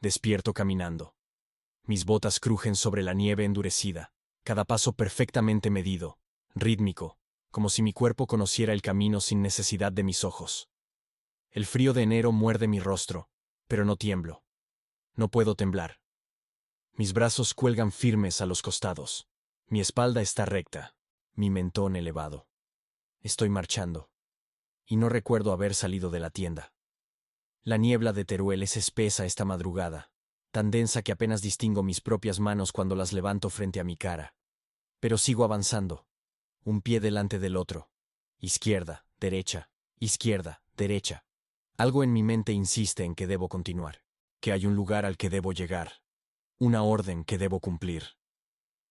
Despierto caminando. Mis botas crujen sobre la nieve endurecida, cada paso perfectamente medido, rítmico, como si mi cuerpo conociera el camino sin necesidad de mis ojos. El frío de enero muerde mi rostro, pero no tiemblo. No puedo temblar. Mis brazos cuelgan firmes a los costados. Mi espalda está recta, mi mentón elevado. Estoy marchando. Y no recuerdo haber salido de la tienda. La niebla de Teruel es espesa esta madrugada, tan densa que apenas distingo mis propias manos cuando las levanto frente a mi cara. Pero sigo avanzando, un pie delante del otro. Izquierda, derecha, izquierda, derecha. Algo en mi mente insiste en que debo continuar, que hay un lugar al que debo llegar, una orden que debo cumplir.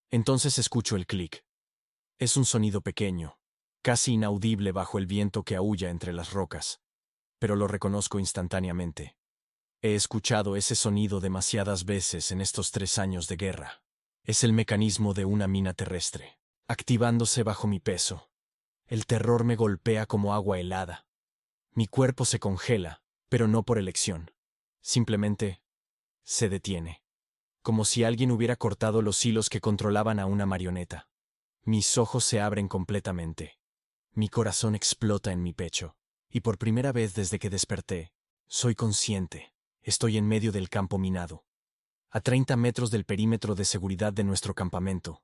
Entonces escucho el clic. Es un sonido pequeño, casi inaudible bajo el viento que aúlla entre las rocas, pero lo reconozco instantáneamente. He escuchado ese sonido demasiadas veces en estos 3 años de guerra. Es el mecanismo de una mina terrestre, activándose bajo mi peso. El terror me golpea como agua helada. Mi cuerpo se congela, pero no por elección. Simplemente se detiene, como si alguien hubiera cortado los hilos que controlaban a una marioneta. Mis ojos se abren completamente. Mi corazón explota en mi pecho, y por primera vez desde que desperté, soy consciente. Estoy en medio del campo minado, a 30 metros del perímetro de seguridad de nuestro campamento,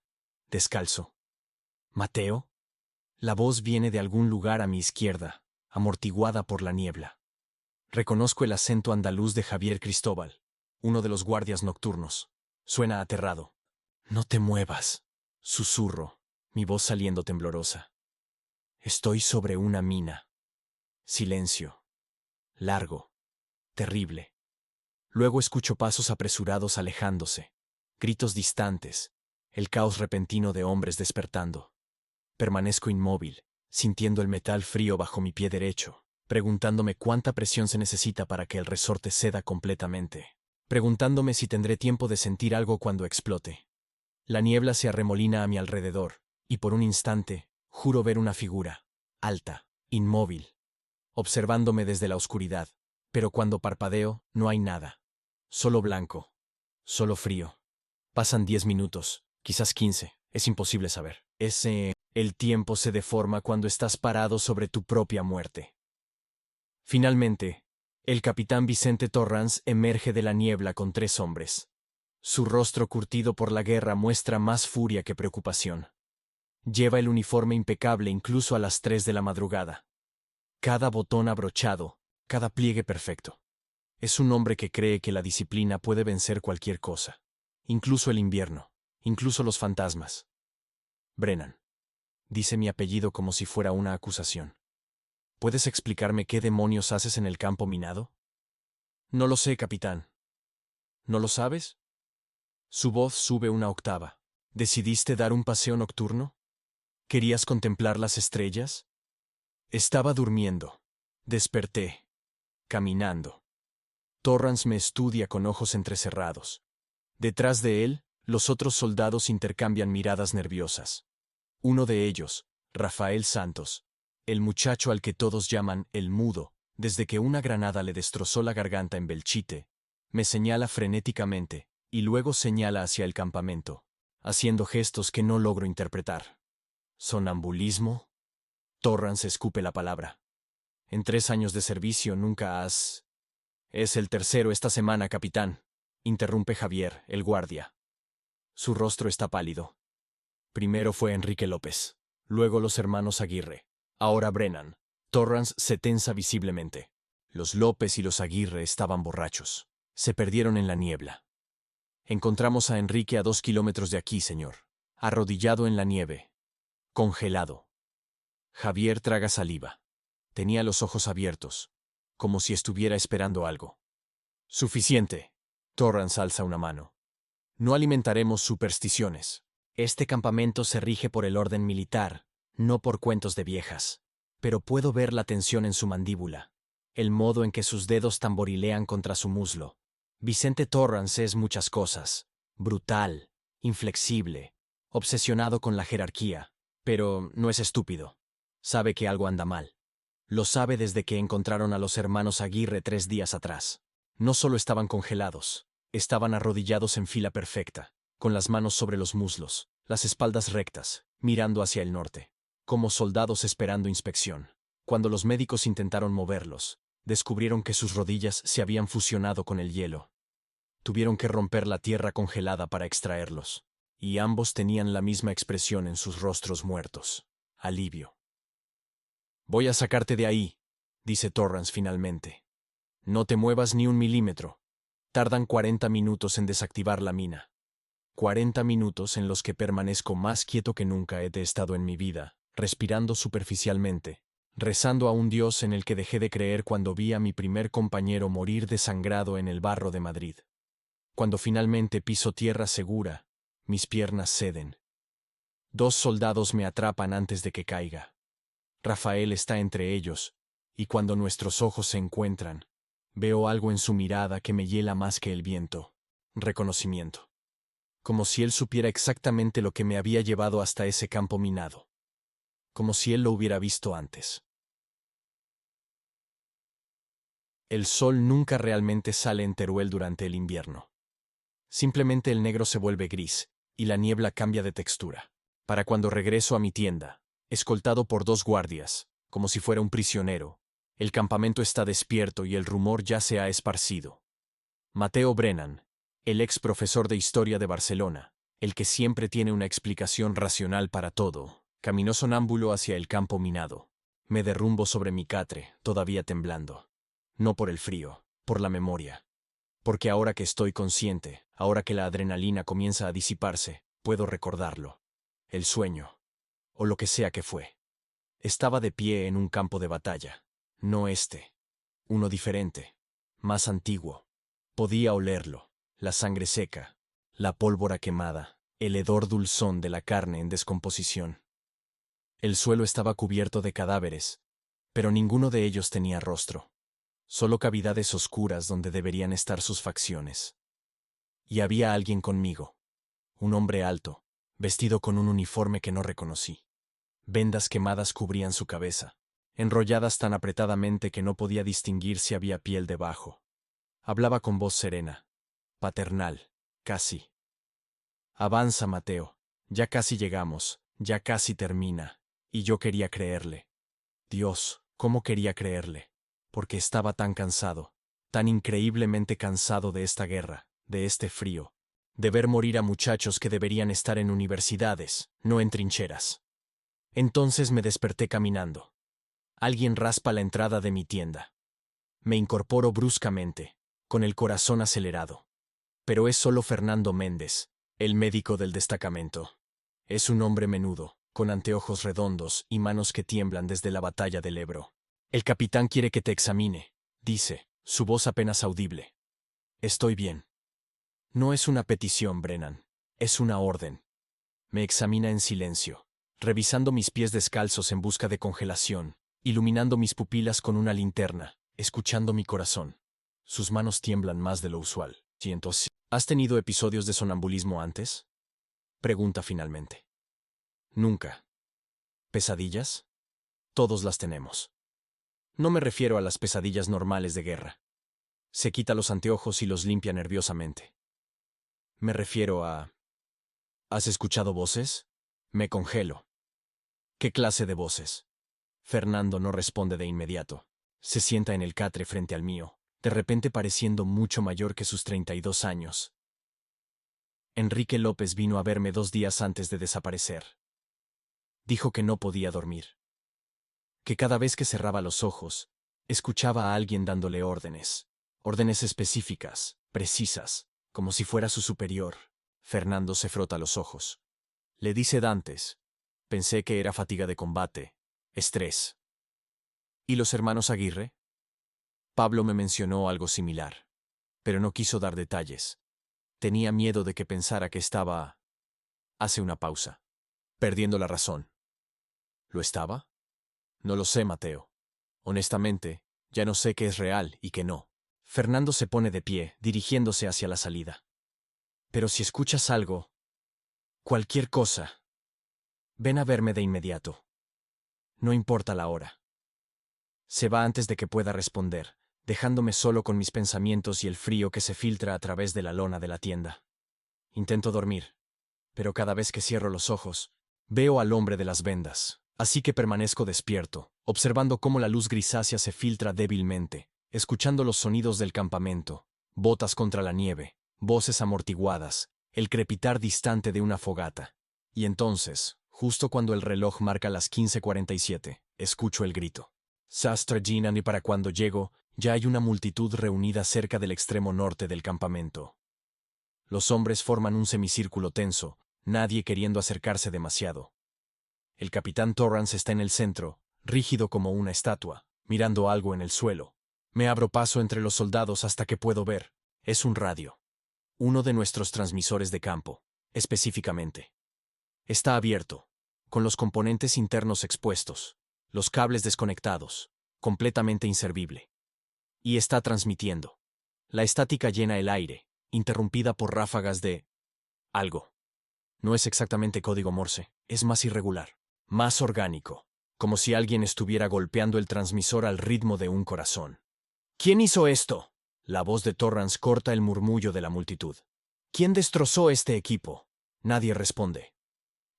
descalzo. ¿Mateo? La voz viene de algún lugar a mi izquierda, amortiguada por la niebla. Reconozco el acento andaluz de Javier Cristóbal, uno de los guardias nocturnos. Suena aterrado. No te muevas, susurro, mi voz saliendo temblorosa. Estoy sobre una mina. Silencio. Largo. Terrible. Luego escucho pasos apresurados alejándose, gritos distantes, el caos repentino de hombres despertando. Permanezco inmóvil, sintiendo el metal frío bajo mi pie derecho, preguntándome cuánta presión se necesita para que el resorte ceda completamente, preguntándome si tendré tiempo de sentir algo cuando explote. La niebla se arremolina a mi alrededor, y por un instante, juro ver una figura, alta, inmóvil, observándome desde la oscuridad, pero cuando parpadeo, no hay nada. Solo blanco. Solo frío. Pasan 10 minutos, quizás 15, es imposible saber. El tiempo se deforma cuando estás parado sobre tu propia muerte. Finalmente, el capitán Vicente Torrance emerge de la niebla con 3 hombres. Su rostro curtido por la guerra muestra más furia que preocupación. Lleva el uniforme impecable incluso a las 3 de la madrugada. Cada botón abrochado, cada pliegue perfecto. Es un hombre que cree que la disciplina puede vencer cualquier cosa, incluso el invierno, incluso los fantasmas. Brennan. Dice mi apellido como si fuera una acusación. ¿Puedes explicarme qué demonios haces en el campo minado? No lo sé, capitán. ¿No lo sabes? Su voz sube una octava. ¿Decidiste dar un paseo nocturno? ¿Querías contemplar las estrellas? Estaba durmiendo. Desperté. Caminando. Torrance me estudia con ojos entrecerrados. Detrás de él, los otros soldados intercambian miradas nerviosas. Uno de ellos, Rafael Santos, el muchacho al que todos llaman el Mudo, desde que una granada le destrozó la garganta en Belchite, me señala frenéticamente, y luego señala hacia el campamento, haciendo gestos que no logro interpretar. ¿Sonambulismo? Torrance escupe la palabra. En 3 años de servicio nunca has... Es el tercero esta semana, capitán, interrumpe Javier, el guardia. Su rostro está pálido. Primero fue Enrique López, luego los hermanos Aguirre, ahora Brennan. Torrance se tensa visiblemente. Los López y los Aguirre estaban borrachos. Se perdieron en la niebla. Encontramos a Enrique a 2 kilómetros de aquí, señor. Arrodillado en la nieve. Congelado. Javier traga saliva. Tenía los ojos abiertos, como si estuviera esperando algo. Suficiente. Torrance alza una mano. No alimentaremos supersticiones. Este campamento se rige por el orden militar, no por cuentos de viejas. Pero puedo ver la tensión en su mandíbula, el modo en que sus dedos tamborilean contra su muslo. Vicente Torrance es muchas cosas. Brutal, inflexible, obsesionado con la jerarquía, pero no es estúpido. Sabe que algo anda mal. Lo sabe desde que encontraron a los hermanos Aguirre 3 días atrás. No solo estaban congelados, Estaban arrodillados en fila perfecta, con las manos sobre los muslos, las espaldas rectas, mirando hacia el norte, como soldados esperando inspección. Cuando los médicos intentaron moverlos, descubrieron que sus rodillas se habían fusionado con el hielo. Tuvieron que romper la tierra congelada para extraerlos, y ambos tenían la misma expresión en sus rostros muertos: alivio. «Voy a sacarte de ahí», dice Torrance finalmente. «No te muevas ni un milímetro. Tardan 40 minutos en desactivar la mina. 40 minutos en los que permanezco más quieto que nunca he estado en mi vida, respirando superficialmente, rezando a un Dios en el que dejé de creer cuando vi a mi primer compañero morir desangrado en el barro de Madrid. Cuando finalmente piso tierra segura, mis piernas ceden. 2 soldados me atrapan antes de que caiga. Rafael está entre ellos, y cuando nuestros ojos se encuentran, veo algo en su mirada que me hiela más que el viento: reconocimiento. Como si él supiera exactamente lo que me había llevado hasta ese campo minado. Como si él lo hubiera visto antes. El sol nunca realmente sale en Teruel durante el invierno. Simplemente el negro se vuelve gris, y la niebla cambia de textura. Para cuando regreso a mi tienda, escoltado por 2 guardias, como si fuera un prisionero, el campamento está despierto y el rumor ya se ha esparcido. Mateo Brennan, el ex profesor de historia de Barcelona, el que siempre tiene una explicación racional para todo, caminó sonámbulo hacia el campo minado. Me derrumbo sobre mi catre, todavía temblando. No por el frío, por la memoria. Porque ahora que estoy consciente, ahora que la adrenalina comienza a disiparse, puedo recordarlo. El sueño, o lo que sea que fue. Estaba de pie en un campo de batalla. No este. Uno diferente. Más antiguo. Podía olerlo. La sangre seca. La pólvora quemada. El hedor dulzón de la carne en descomposición. El suelo estaba cubierto de cadáveres, pero ninguno de ellos tenía rostro. Solo cavidades oscuras donde deberían estar sus facciones. Y había alguien conmigo. Un hombre alto, vestido con un uniforme que no reconocí. Vendas quemadas cubrían su cabeza, enrolladas tan apretadamente que no podía distinguir si había piel debajo. Hablaba con voz serena, paternal, casi. «Avanza, Mateo. Ya casi llegamos, ya casi termina». Y yo quería creerle. Dios, cómo quería creerle. Porque estaba tan cansado, tan increíblemente cansado de esta guerra, de este frío, de ver morir a muchachos que deberían estar en universidades, no en trincheras. Entonces me desperté caminando. Alguien raspa la entrada de mi tienda. Me incorporo bruscamente, con el corazón acelerado. Pero es solo Fernando Méndez, el médico del destacamento. Es un hombre menudo, con anteojos redondos y manos que tiemblan desde la batalla del Ebro. «El capitán quiere que te examine», dice, su voz apenas audible. «Estoy bien». No es una petición, Brennan. Es una orden. Me examina en silencio, revisando mis pies descalzos en busca de congelación, iluminando mis pupilas con una linterna, escuchando mi corazón. Sus manos tiemblan más de lo usual. Siento. «¿Has tenido episodios de sonambulismo antes?», pregunta finalmente. «Nunca». «¿Pesadillas?» «Todos las tenemos». No me refiero a las pesadillas normales de guerra. Se quita los anteojos y los limpia nerviosamente. Me refiero a... ¿Has escuchado voces? Me congelo. ¿Qué clase de voces? Fernando no responde de inmediato. Se sienta en el catre frente al mío, de repente pareciendo mucho mayor que sus 32 años. Enrique López vino a verme 2 días antes de desaparecer. Dijo que no podía dormir. Que cada vez que cerraba los ojos, escuchaba a alguien dándole órdenes. Órdenes específicas, precisas, como si fuera su superior. Fernando se frota los ojos. Le dice Dantes. Pensé que era fatiga de combate, estrés. ¿Y los hermanos Aguirre? Pablo me mencionó algo similar, pero no quiso dar detalles. Tenía miedo de que pensara que estaba... Hace una pausa. Perdiendo la razón. ¿Lo estaba? No lo sé, Mateo. Honestamente, ya no sé qué es real y qué no. Fernando se pone de pie, dirigiéndose hacia la salida. Pero si escuchas algo, cualquier cosa, ven a verme de inmediato. No importa la hora. Se va antes de que pueda responder, dejándome solo con mis pensamientos y el frío que se filtra a través de la lona de la tienda. Intento dormir, pero cada vez que cierro los ojos, veo al hombre de las vendas, así que permanezco despierto, observando cómo la luz grisácea se filtra débilmente, escuchando los sonidos del campamento, botas contra la nieve, voces amortiguadas, el crepitar distante de una fogata. Y entonces, justo cuando el reloj marca las 15:47, escucho el grito. Sastra Jinan, y para cuando llego, ya hay una multitud reunida cerca del extremo norte del campamento. Los hombres forman un semicírculo tenso, nadie queriendo acercarse demasiado. El capitán Torrance está en el centro, rígido como una estatua, mirando algo en el suelo. Me abro paso entre los soldados hasta que puedo ver. Es un radio. Uno de nuestros transmisores de campo, específicamente. Está abierto, con los componentes internos expuestos, los cables desconectados, completamente inservible. Y está transmitiendo. La estática llena el aire, interrumpida por ráfagas de algo. No es exactamente código Morse, es más irregular, más orgánico, como si alguien estuviera golpeando el transmisor al ritmo de un corazón. ¿Quién hizo esto? La voz de Torrance corta el murmullo de la multitud. ¿Quién destrozó este equipo? Nadie responde.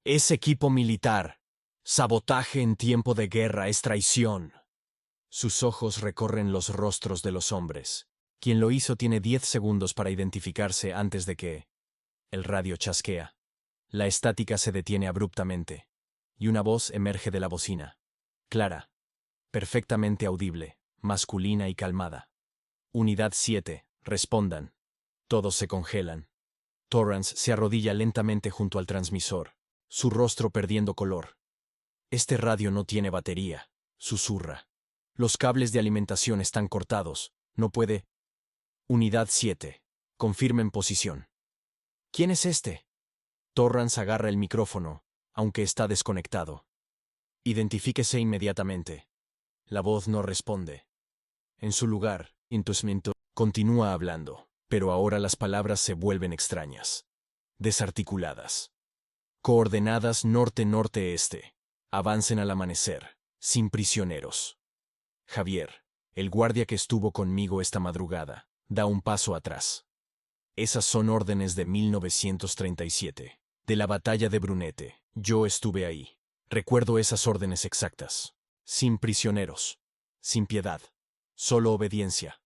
Es equipo militar. Sabotaje en tiempo de guerra es traición. Sus ojos recorren los rostros de los hombres. Quien lo hizo tiene 10 segundos para identificarse antes de que... El radio chasquea. La estática se detiene abruptamente, y una voz emerge de la bocina. Clara, perfectamente audible, masculina y calmada. Unidad 7, respondan. Todos se congelan. Torrance se arrodilla lentamente junto al transmisor, su rostro perdiendo color. Este radio no tiene batería, susurra. Los cables de alimentación están cortados, no puede... Unidad 7, confirmen posición. ¿Quién es este? Torrance agarra el micrófono, aunque está desconectado. Identifíquese inmediatamente. La voz no responde. En su lugar, Intusminto continúa hablando, pero ahora las palabras se vuelven extrañas. Desarticuladas. Coordenadas norte-norte-este. Avancen al amanecer, sin prisioneros. Javier, el guardia que estuvo conmigo esta madrugada, da un paso atrás. Esas son órdenes de 1937, de la batalla de Brunete. Yo estuve ahí. Recuerdo esas órdenes exactas. Sin prisioneros. Sin piedad. Solo obediencia.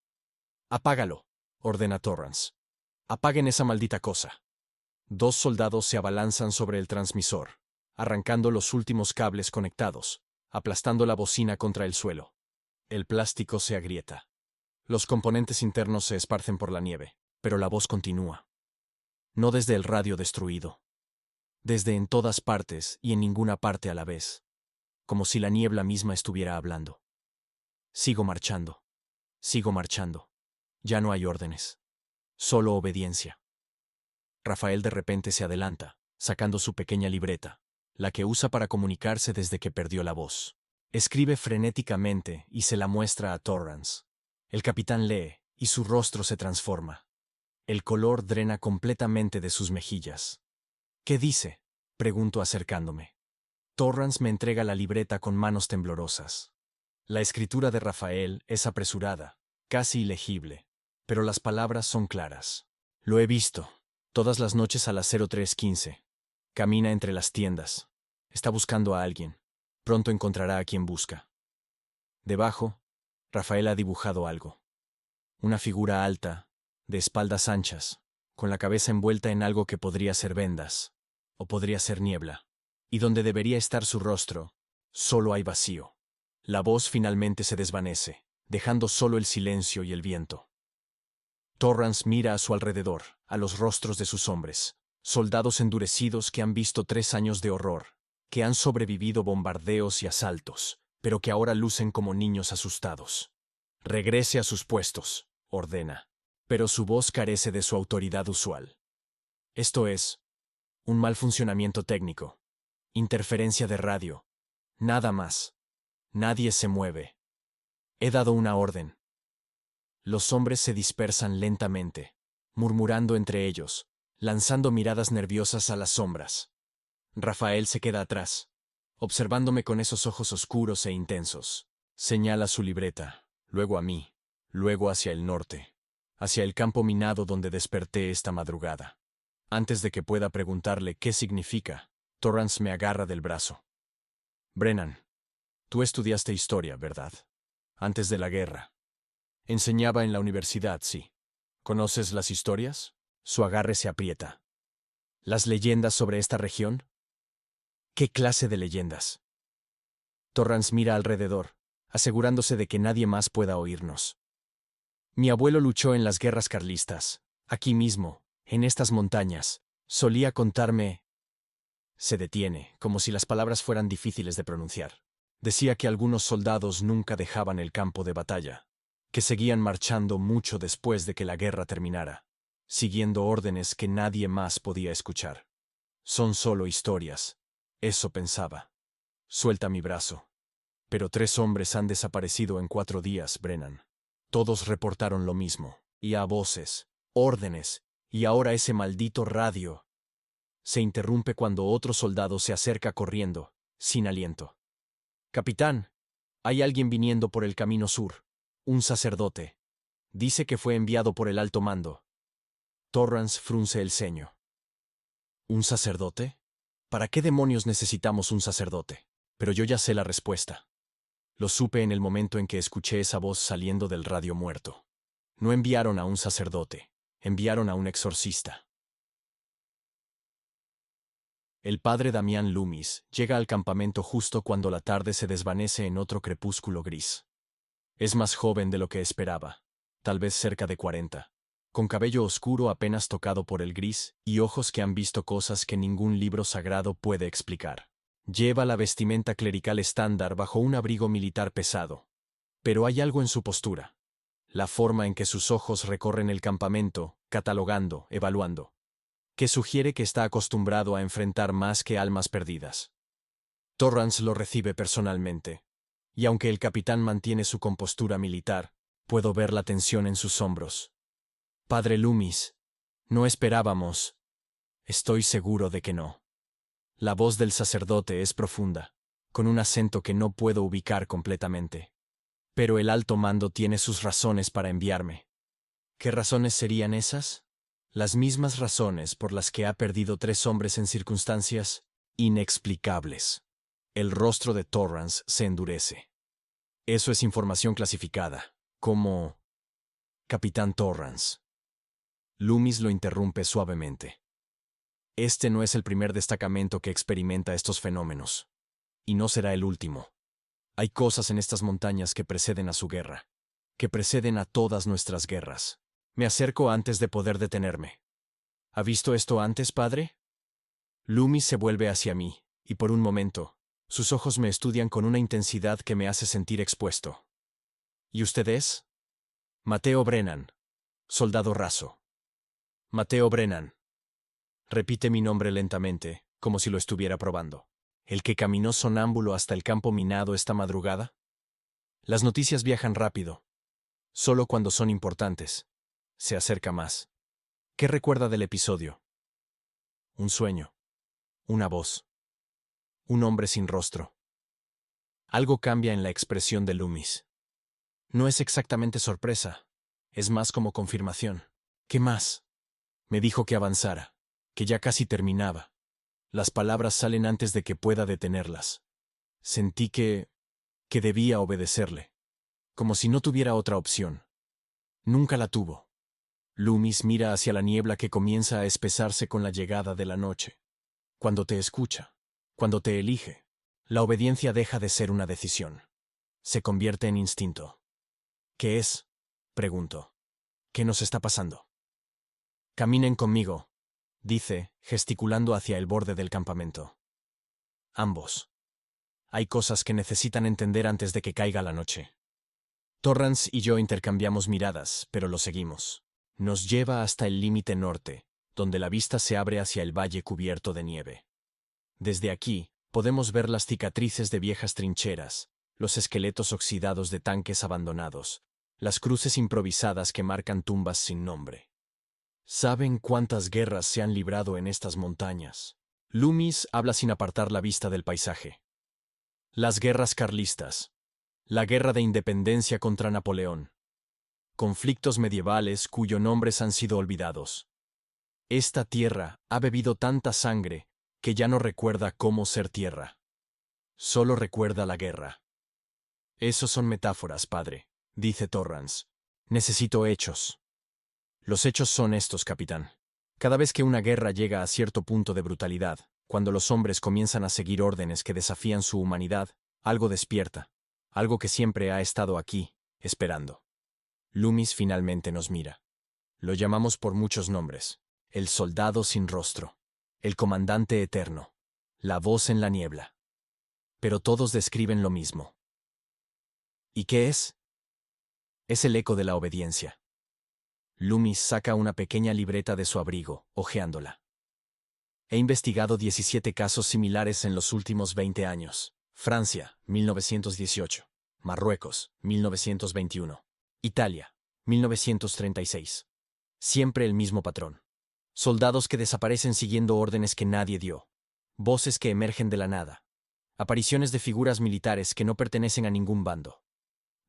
Apágalo, ordena Torrance. Apaguen esa maldita cosa. 2 soldados se abalanzan sobre el transmisor, arrancando los últimos cables conectados, aplastando la bocina contra el suelo. El plástico se agrieta. Los componentes internos se esparcen por la nieve, pero la voz continúa. No desde el radio destruido. Desde en todas partes y en ninguna parte a la vez, como si la niebla misma estuviera hablando. Sigo marchando. Sigo marchando. Ya no hay órdenes. Solo obediencia. Rafael de repente se adelanta, sacando su pequeña libreta, la que usa para comunicarse desde que perdió la voz. Escribe frenéticamente y se la muestra a Torrance. El capitán lee, y su rostro se transforma. El color drena completamente de sus mejillas. ¿Qué dice? Pregunto acercándome. Torrance me entrega la libreta con manos temblorosas. La escritura de Rafael es apresurada, casi ilegible, pero las palabras son claras. Lo he visto, todas las noches a las 03:15. Camina entre las tiendas. Está buscando a alguien. Pronto encontrará a quien busca. Debajo, Rafael ha dibujado algo. Una figura alta, de espaldas anchas, con la cabeza envuelta en algo que podría ser vendas, o podría ser niebla, y donde debería estar su rostro, solo hay vacío. La voz finalmente se desvanece, dejando solo el silencio y el viento. Torrance mira a su alrededor, a los rostros de sus hombres, soldados endurecidos que han visto 3 años de horror, que han sobrevivido bombardeos y asaltos, pero que ahora lucen como niños asustados. Regrese a sus puestos, ordena, pero su voz carece de su autoridad usual. Esto es, un mal funcionamiento técnico, interferencia de radio, nada más. Nadie se mueve. He dado una orden. Los hombres se dispersan lentamente, murmurando entre ellos, lanzando miradas nerviosas a las sombras. Rafael se queda atrás, observándome con esos ojos oscuros e intensos. Señala su libreta, luego a mí, luego hacia el norte, hacia el campo minado donde desperté esta madrugada. Antes de que pueda preguntarle qué significa, Torrance me agarra del brazo. Brennan, tú estudiaste historia, ¿verdad? Antes de la guerra. Enseñaba en la universidad, sí. ¿Conoces las historias? Su agarre se aprieta. ¿Las leyendas sobre esta región? ¿Qué clase de leyendas? Torrance mira alrededor, asegurándose de que nadie más pueda oírnos. Mi abuelo luchó en las guerras carlistas, aquí mismo, en estas montañas. Solía contarme... Se detiene, como si las palabras fueran difíciles de pronunciar. Decía que algunos soldados nunca dejaban el campo de batalla, que seguían marchando mucho después de que la guerra terminara, siguiendo órdenes que nadie más podía escuchar. Son solo historias, eso pensaba. Suelta mi brazo. Pero 3 hombres han desaparecido en 4 días, Brennan. Todos reportaron lo mismo, y a voces, órdenes, y ahora ese maldito radio. Se interrumpe cuando otro soldado se acerca corriendo, sin aliento. Capitán, hay alguien viniendo por el camino sur. Un sacerdote. Dice que fue enviado por el alto mando. Torrance frunce el ceño. ¿Un sacerdote? ¿Para qué demonios necesitamos un sacerdote? Pero yo ya sé la respuesta. Lo supe en el momento en que escuché esa voz saliendo del radio muerto. No enviaron a un sacerdote, enviaron a un exorcista. El padre Damián Loomis llega al campamento justo cuando la tarde se desvanece en otro crepúsculo gris. Es más joven de lo que esperaba, tal vez cerca de 40, con cabello oscuro apenas tocado por el gris y ojos que han visto cosas que ningún libro sagrado puede explicar. Lleva la vestimenta clerical estándar bajo un abrigo militar pesado. Pero hay algo en su postura. La forma en que sus ojos recorren el campamento, catalogando, evaluando, que sugiere que está acostumbrado a enfrentar más que almas perdidas. Torrance lo recibe personalmente, y aunque el capitán mantiene su compostura militar, puedo ver la tensión en sus hombros. Padre Loomis, no esperábamos. Estoy seguro de que no. La voz del sacerdote es profunda, con un acento que no puedo ubicar completamente. Pero el alto mando tiene sus razones para enviarme. ¿Qué razones serían esas? Las mismas razones por las que ha perdido 3 hombres en circunstancias inexplicables. El rostro de Torrance se endurece. Eso es información clasificada, como... Capitán Torrance. Loomis lo interrumpe suavemente. Este no es el primer destacamento que experimenta estos fenómenos. Y no será el último. Hay cosas en estas montañas que preceden a su guerra, que preceden a todas nuestras guerras. Me acerco antes de poder detenerme. ¿Ha visto esto antes, padre? Loomis se vuelve hacia mí, y por un momento, sus ojos me estudian con una intensidad que me hace sentir expuesto. ¿Y usted es? Mateo Brennan, soldado raso. Mateo Brennan. Repite mi nombre lentamente, como si lo estuviera probando. ¿El que caminó sonámbulo hasta el campo minado esta madrugada? Las noticias viajan rápido. Solo cuando son importantes. Se acerca más. ¿Qué recuerda del episodio? Un sueño. Una voz. Un hombre sin rostro. Algo cambia en la expresión de Loomis. No es exactamente sorpresa. Es más como confirmación. ¿Qué más? Me dijo que avanzara, que ya casi terminaba. Las palabras salen antes de que pueda detenerlas. Sentí que debía obedecerle. Como si no tuviera otra opción. Nunca la tuvo. Loomis mira hacia la niebla que comienza a espesarse con la llegada de la noche. Cuando te escucha, cuando te elige, la obediencia deja de ser una decisión. Se convierte en instinto. ¿Qué es? Pregunto. ¿Qué nos está pasando? Caminen conmigo, dice, gesticulando hacia el borde del campamento. Ambos. Hay cosas que necesitan entender antes de que caiga la noche. Torrance y yo intercambiamos miradas, pero lo seguimos. Nos lleva hasta el límite norte, donde la vista se abre hacia el valle cubierto de nieve. Desde aquí, podemos ver las cicatrices de viejas trincheras, los esqueletos oxidados de tanques abandonados, las cruces improvisadas que marcan tumbas sin nombre. ¿Saben cuántas guerras se han librado en estas montañas? Loomis habla sin apartar la vista del paisaje. Las guerras carlistas. La guerra de independencia contra Napoleón. conflictos medievales cuyos nombres han sido olvidados. Esta tierra ha bebido tanta sangre que ya no recuerda cómo ser tierra. Solo recuerda la guerra. Esos son metáforas, padre, dice Torrance. Necesito hechos. Los hechos son estos, capitán. Cada vez que una guerra llega a cierto punto de brutalidad, cuando los hombres comienzan a seguir órdenes que desafían su humanidad, algo despierta, algo que siempre ha estado aquí, esperando. Loomis finalmente nos mira. Lo llamamos por muchos nombres. El soldado sin rostro. El comandante eterno. La voz en la niebla. Pero todos describen lo mismo. ¿Y qué es? Es el eco de la obediencia. Loomis saca una pequeña libreta de su abrigo, hojeándola. He investigado 17 casos similares en los últimos 20 años. Francia, 1918. Marruecos, 1921. Italia, 1936. Siempre el mismo patrón. Soldados que desaparecen siguiendo órdenes que nadie dio. Voces que emergen de la nada. Apariciones de figuras militares que no pertenecen a ningún bando.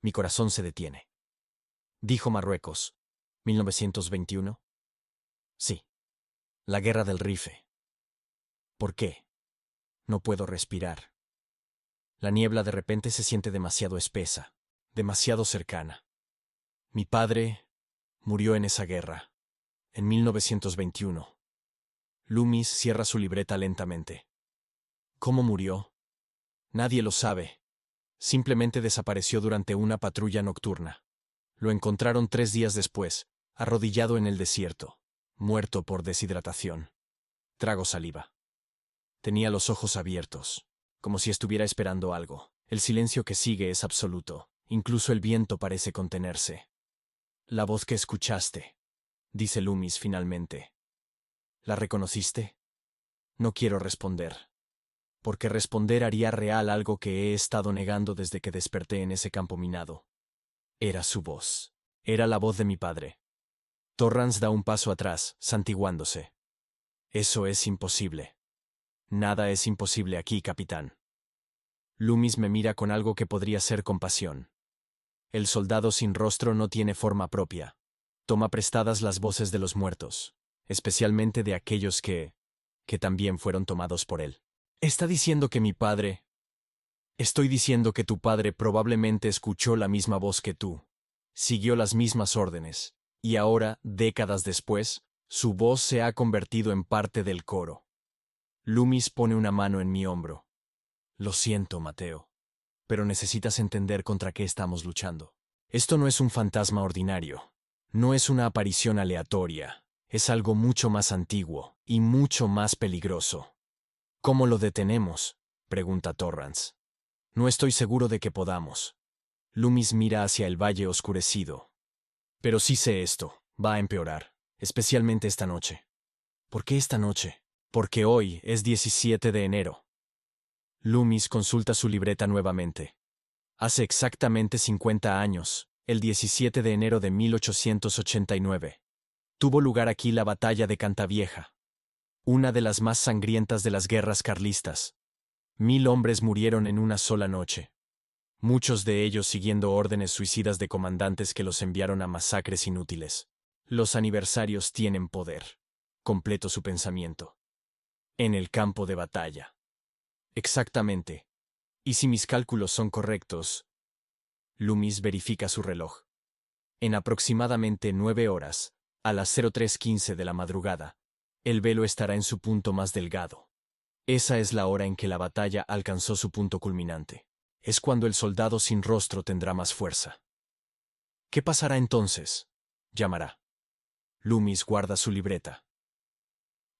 Mi corazón se detiene. Dijo Marruecos, 1921. Sí. La guerra del Rife. ¿Por qué? No puedo respirar. La niebla de repente se siente demasiado espesa, demasiado cercana. Mi padre murió en esa guerra, en 1921. Loomis cierra su libreta lentamente. ¿Cómo murió? Nadie lo sabe. Simplemente desapareció durante una patrulla nocturna. Lo encontraron 3 días después, arrodillado en el desierto, muerto por deshidratación. Trago saliva. Tenía los ojos abiertos, como si estuviera esperando algo. El silencio que sigue es absoluto. Incluso el viento parece contenerse. La voz que escuchaste, dice Loomis finalmente. ¿La reconociste? No quiero responder. Porque responder haría real algo que he estado negando desde que desperté en ese campo minado. Era su voz. Era la voz de mi padre. Torrance da un paso atrás, santiguándose. Eso es imposible. Nada es imposible aquí, capitán. Loomis me mira con algo que podría ser compasión. El soldado sin rostro no tiene forma propia. Toma prestadas las voces de los muertos, especialmente de aquellos que también fueron tomados por él. Está diciendo que mi padre... Estoy diciendo que tu padre probablemente escuchó la misma voz que tú, siguió las mismas órdenes, y ahora, décadas después, su voz se ha convertido en parte del coro. Loomis pone una mano en mi hombro. Lo siento, Mateo, pero necesitas entender contra qué estamos luchando. Esto no es un fantasma ordinario, no es una aparición aleatoria, es algo mucho más antiguo y mucho más peligroso. ¿Cómo lo detenemos?, pregunta Torrance. No estoy seguro de que podamos. Loomis mira hacia el valle oscurecido. Pero sí sé esto, va a empeorar, especialmente esta noche. ¿Por qué esta noche? Porque hoy es 17 de enero. Loomis consulta su libreta nuevamente. Hace exactamente 50 años, el 17 de enero de 1889, tuvo lugar aquí la batalla de Cantavieja, una de las más sangrientas de las guerras carlistas. 1000 hombres murieron en una sola noche, muchos de ellos siguiendo órdenes suicidas de comandantes que los enviaron a masacres inútiles. Los aniversarios tienen poder. Completo su pensamiento. En el campo de batalla. Exactamente. Y si mis cálculos son correctos, Loomis verifica su reloj. En aproximadamente 9 horas, a las 03:15 de la madrugada, el velo estará en su punto más delgado. Esa es la hora en que la batalla alcanzó su punto culminante. Es cuando el soldado sin rostro tendrá más fuerza. ¿Qué pasará entonces? Llamará. Loomis guarda su libreta.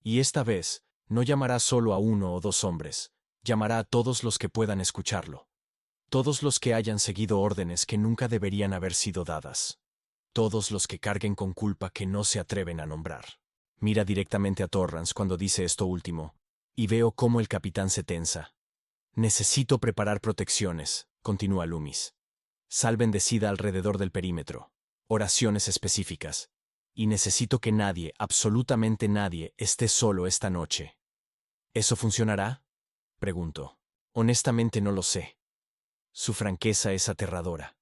Y esta vez, no llamará solo a 1 o 2 hombres, llamará a todos los que puedan escucharlo. Todos los que hayan seguido órdenes que nunca deberían haber sido dadas. Todos los que carguen con culpa que no se atreven a nombrar. Mira directamente a Torrance cuando dice esto último, y veo cómo el capitán se tensa. Necesito preparar protecciones, continúa Loomis. Sal bendecida alrededor del perímetro. Oraciones específicas. Y necesito que nadie, absolutamente nadie, esté solo esta noche. ¿Eso funcionará?, pregunto. Honestamente no lo sé. Su franqueza es aterradora.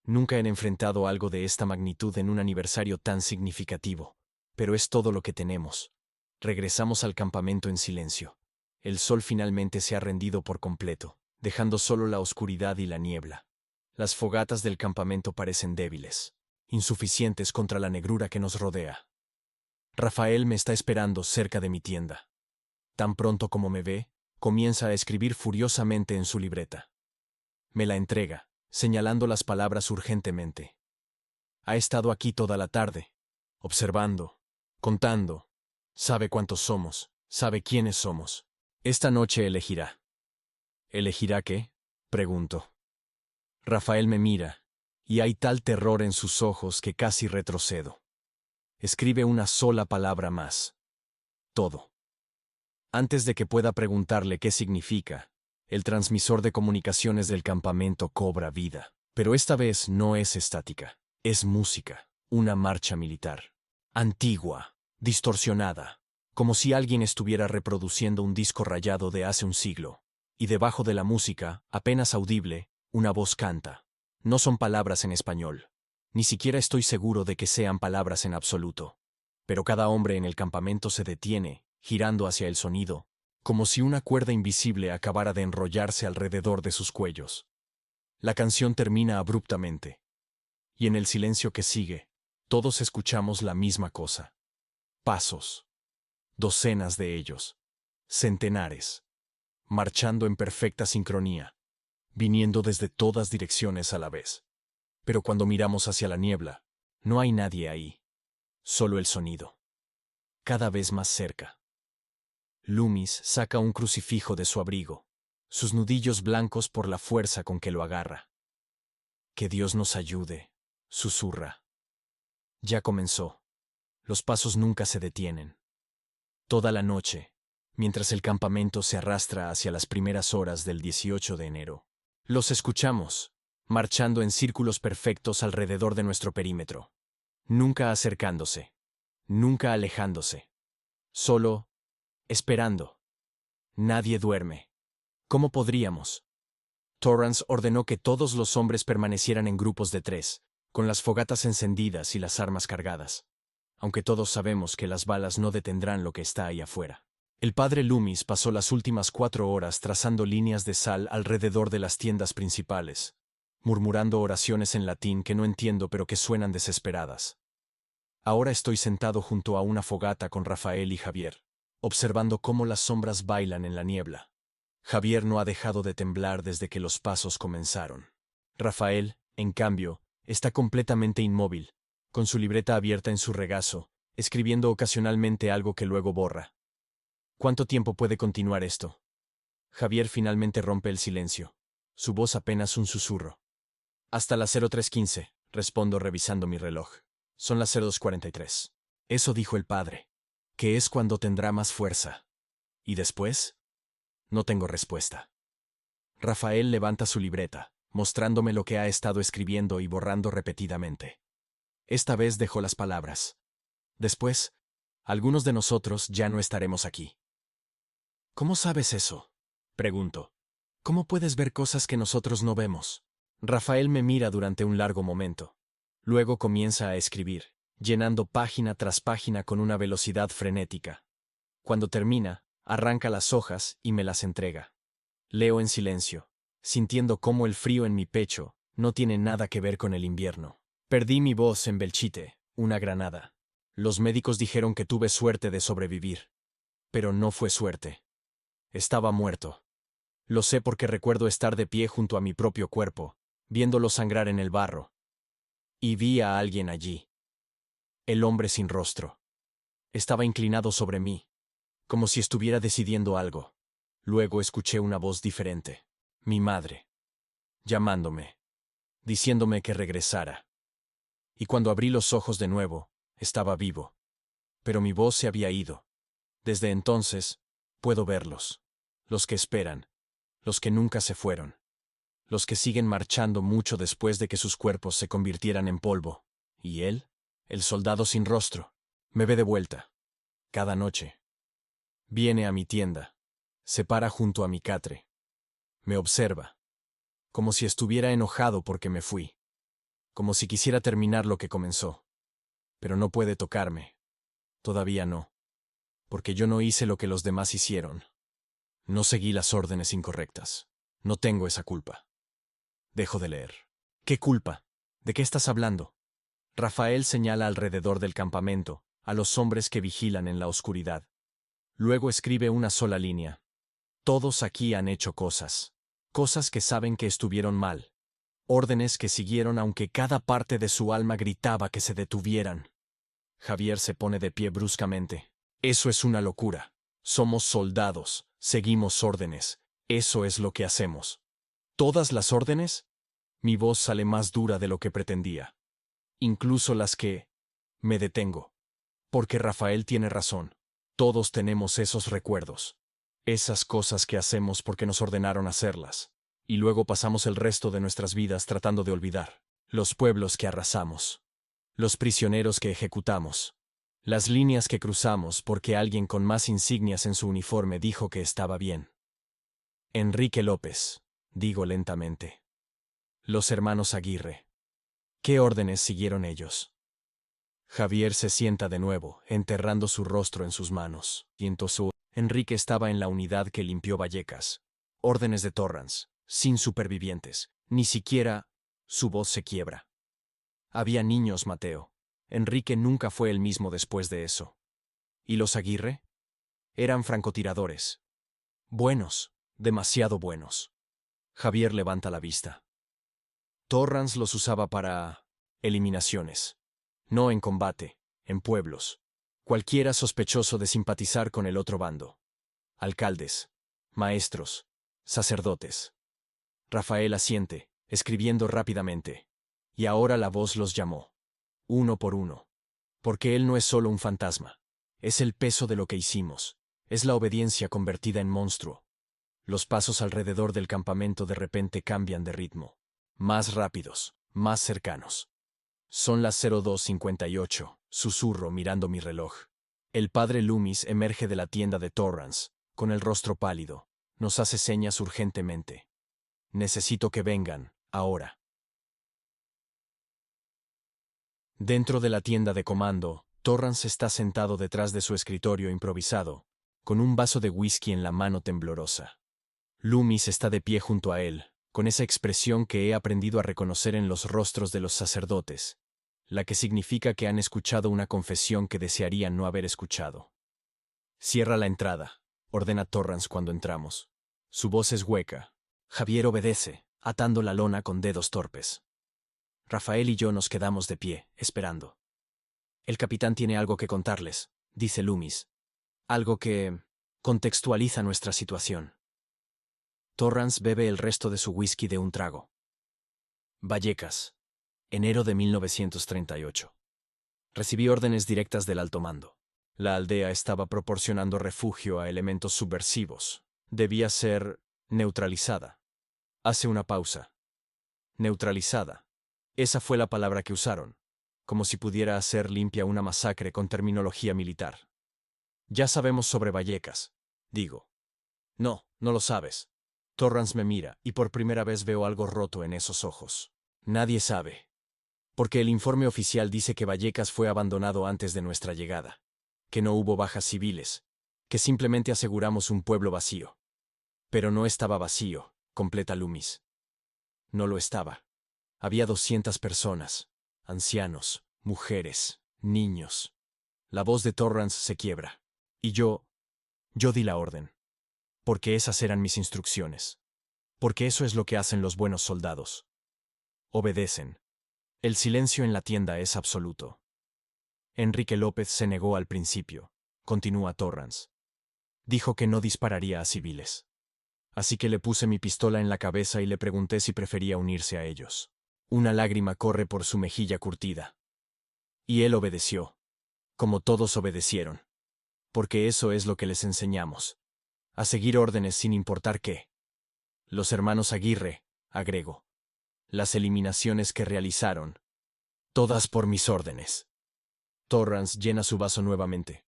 Nunca he enfrentado algo de esta magnitud en un aniversario tan significativo. Pero es todo lo que tenemos. Regresamos al campamento en silencio. El sol finalmente se ha rendido por completo, dejando solo la oscuridad y la niebla. Las fogatas del campamento parecen débiles, insuficientes contra la negrura que nos rodea. Rafael me está esperando cerca de mi tienda. Tan pronto como me ve, comienza a escribir furiosamente en su libreta. Me la entrega, señalando las palabras urgentemente. Ha estado aquí toda la tarde, observando, contando. Sabe cuántos somos, sabe quiénes somos. Esta noche elegirá. ¿Elegirá qué? Pregunto. Rafael me mira, y hay tal terror en sus ojos que casi retrocedo. Escribe una sola palabra más. Todo. Antes de que pueda preguntarle qué significa, el transmisor de comunicaciones del campamento cobra vida. Pero esta vez no es estática. Es música, una marcha militar. Antigua, distorsionada, como si alguien estuviera reproduciendo un disco rayado de hace un siglo. Y debajo de la música, apenas audible, una voz canta. No son palabras en español. Ni siquiera estoy seguro de que sean palabras en absoluto. Pero cada hombre en el campamento se detiene, girando hacia el sonido, como si una cuerda invisible acabara de enrollarse alrededor de sus cuellos. La canción termina abruptamente. Y en el silencio que sigue, todos escuchamos la misma cosa. Pasos. Docenas de ellos. Centenares. Marchando en perfecta sincronía, viniendo desde todas direcciones a la vez. Pero cuando miramos hacia la niebla, no hay nadie ahí. Solo el sonido. Cada vez más cerca. Loomis saca un crucifijo de su abrigo, sus nudillos blancos por la fuerza con que lo agarra. Que Dios nos ayude, susurra. Ya comenzó. Los pasos nunca se detienen. Toda la noche, mientras el campamento se arrastra hacia las primeras horas del 18 de enero. Los escuchamos, marchando en círculos perfectos alrededor de nuestro perímetro. Nunca acercándose, nunca alejándose. Solo, esperando. Nadie duerme. ¿Cómo podríamos? Torrance ordenó que todos los hombres permanecieran en grupos de 3, con las fogatas encendidas y las armas cargadas. Aunque todos sabemos que las balas no detendrán lo que está ahí afuera. El padre Loomis pasó las últimas 4 horas trazando líneas de sal alrededor de las tiendas principales, murmurando oraciones en latín que no entiendo pero que suenan desesperadas. Ahora estoy sentado junto a una fogata con Rafael y Javier, observando cómo las sombras bailan en la niebla. Javier no ha dejado de temblar desde que los pasos comenzaron. Rafael, en cambio, está completamente inmóvil, con su libreta abierta en su regazo, escribiendo ocasionalmente algo que luego borra. ¿Cuánto tiempo puede continuar esto? Javier finalmente rompe el silencio, su voz apenas un susurro. Hasta las 03:15, respondo revisando mi reloj. Son las 02:43. Eso dijo el padre, que es cuando tendrá más fuerza. ¿Y después? No tengo respuesta. Rafael levanta su libreta, mostrándome lo que ha estado escribiendo y borrando repetidamente. Esta vez dejó las palabras. Después, algunos de nosotros ya no estaremos aquí. ¿Cómo sabes eso? Pregunto. ¿Cómo puedes ver cosas que nosotros no vemos? Rafael me mira durante un largo momento. Luego comienza a escribir, llenando página tras página con una velocidad frenética. Cuando termina, arranca las hojas y me las entrega. Leo en silencio, sintiendo cómo el frío en mi pecho no tiene nada que ver con el invierno. Perdí mi voz en Belchite, una granada. Los médicos dijeron que tuve suerte de sobrevivir. Pero no fue suerte. Estaba muerto. Lo sé porque recuerdo estar de pie junto a mi propio cuerpo, viéndolo sangrar en el barro. Y vi a alguien allí. El hombre sin rostro. Estaba inclinado sobre mí, como si estuviera decidiendo algo. Luego escuché una voz diferente. Mi madre. Llamándome. Diciéndome que regresara. Y cuando abrí los ojos de nuevo, estaba vivo. Pero mi voz se había ido. Desde entonces, puedo verlos. Los que esperan. Los que nunca se fueron. Los que siguen marchando mucho después de que sus cuerpos se convirtieran en polvo. Y él, el soldado sin rostro, me ve de vuelta. Cada noche. Viene a mi tienda. Se para junto a mi catre. Me observa. Como si estuviera enojado porque me fui. como si quisiera terminar lo que comenzó. Pero no puede tocarme. Todavía no. Porque yo no hice lo que los demás hicieron. No seguí las órdenes incorrectas. No tengo esa culpa. Dejo de leer. ¿Qué culpa? ¿De qué estás hablando? Rafael señala alrededor del campamento, a los hombres que vigilan en la oscuridad. Luego escribe una sola línea. Todos aquí han hecho cosas. Cosas que saben que estuvieron mal. Órdenes que siguieron aunque cada parte de su alma gritaba que se detuvieran. Javier se pone de pie bruscamente. Eso es una locura. Somos soldados, seguimos órdenes. Eso es lo que hacemos. ¿Todas las órdenes? Mi voz sale más dura de lo que pretendía. Incluso las que... Me detengo. Porque Rafael tiene razón. Todos tenemos esos recuerdos. Esas cosas que hacemos porque nos ordenaron hacerlas. Y luego pasamos el resto de nuestras vidas tratando de olvidar. Los pueblos que arrasamos. Los prisioneros que ejecutamos. Las líneas que cruzamos porque alguien con más insignias en su uniforme dijo que estaba bien. Enrique López, digo lentamente. Los hermanos Aguirre. ¿Qué órdenes siguieron ellos? Javier se sienta de nuevo, enterrando su rostro en sus manos. Y entonces, Enrique estaba en la unidad que limpió Vallecas. Órdenes de Torrance, sin supervivientes. Ni siquiera... Su voz se quiebra. Había niños, Mateo. Enrique nunca fue el mismo después de eso. ¿Y los Aguirre? Eran francotiradores. Buenos, demasiado buenos. Javier levanta la vista. Torrance los usaba para... eliminaciones. No en combate, en pueblos. Cualquiera sospechoso de simpatizar con el otro bando. Alcaldes, maestros, sacerdotes. Rafael asiente, escribiendo rápidamente. Y ahora la voz los llamó. Uno por uno. Porque él no es solo un fantasma. Es el peso de lo que hicimos. Es la obediencia convertida en monstruo. Los pasos alrededor del campamento de repente cambian de ritmo. Más rápidos, más cercanos. Son las 02:58, susurro mirando mi reloj. El padre Loomis emerge de la tienda de Torrance, con el rostro pálido. Nos hace señas urgentemente. Necesito que vengan, ahora. Dentro de la tienda de comando, Torrance está sentado detrás de su escritorio improvisado, con un vaso de whisky en la mano temblorosa. Loomis está de pie junto a él, con esa expresión que he aprendido a reconocer en los rostros de los sacerdotes, la que significa que han escuchado una confesión que desearían no haber escuchado. Cierra la entrada, ordena Torrance cuando entramos. Su voz es hueca. Javier obedece, atando la lona con dedos torpes. Rafael y yo nos quedamos de pie, esperando. El capitán tiene algo que contarles, dice Loomis. Algo que contextualiza nuestra situación. Torrance bebe el resto de su whisky de un trago. Vallecas, enero de 1938. Recibí órdenes directas del alto mando. La aldea estaba proporcionando refugio a elementos subversivos. Debía ser neutralizada. Hace una pausa. Neutralizada. Esa fue la palabra que usaron, como si pudiera hacer limpia una masacre con terminología militar. Ya sabemos sobre Vallecas, digo. No, no lo sabes. Torrance me mira, y por primera vez veo algo roto en esos ojos. Nadie sabe. Porque el informe oficial dice que Vallecas fue abandonado antes de nuestra llegada. Que no hubo bajas civiles. Que simplemente aseguramos un pueblo vacío. Pero no estaba vacío, completa Loomis. No lo estaba. Había 200 personas. Ancianos, mujeres, niños. La voz de Torrance se quiebra. Y yo di la orden. Porque esas eran mis instrucciones. Porque eso es lo que hacen los buenos soldados. Obedecen. El silencio en la tienda es absoluto. Enrique López se negó al principio, continúa Torrance. Dijo que no dispararía a civiles. Así que le puse mi pistola en la cabeza y le pregunté si prefería unirse a ellos. Una lágrima corre por su mejilla curtida. Y él obedeció. Como todos obedecieron. Porque eso es lo que les enseñamos. A seguir órdenes sin importar qué. Los hermanos Aguirre, agrego. Las eliminaciones que realizaron. Todas por mis órdenes. Torrance llena su vaso nuevamente.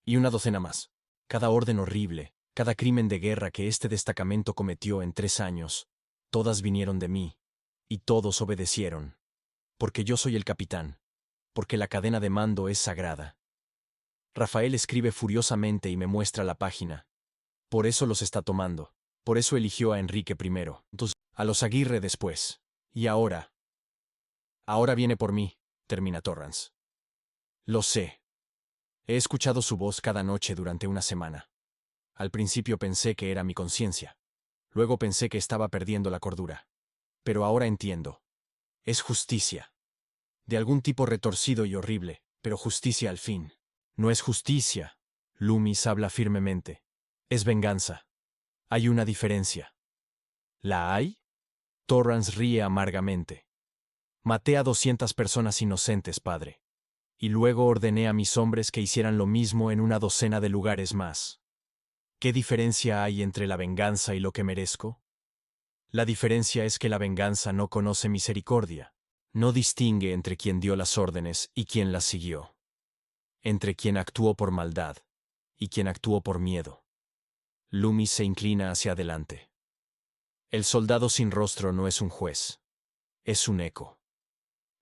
Y una docena más. Cada orden horrible, cada crimen de guerra que este destacamento cometió en 3 años, todas vinieron de mí. Y todos obedecieron. Porque yo soy el capitán. Porque la cadena de mando es sagrada. Rafael escribe furiosamente y me muestra la página. Por eso los está tomando. Por eso eligió a Enrique primero. Entonces, a los Aguirre después. Y ahora. Ahora viene por mí, termina Torrance. Lo sé. He escuchado su voz cada noche durante una semana. Al principio pensé que era mi conciencia. Luego pensé que estaba perdiendo la cordura. Pero ahora entiendo. Es justicia. De algún tipo retorcido y horrible, pero justicia al fin. No es justicia. Loomis habla firmemente. Es venganza. Hay una diferencia. ¿La hay? Torrance ríe amargamente. Maté a 200 personas inocentes, padre. Y luego ordené a mis hombres que hicieran lo mismo en una docena de lugares más. ¿Qué diferencia hay entre la venganza y lo que merezco? La diferencia es que la venganza no conoce misericordia. No distingue entre quien dio las órdenes y quien las siguió. Entre quien actuó por maldad y quien actuó por miedo. Loomis se inclina hacia adelante. El soldado sin rostro no es un juez. Es un eco.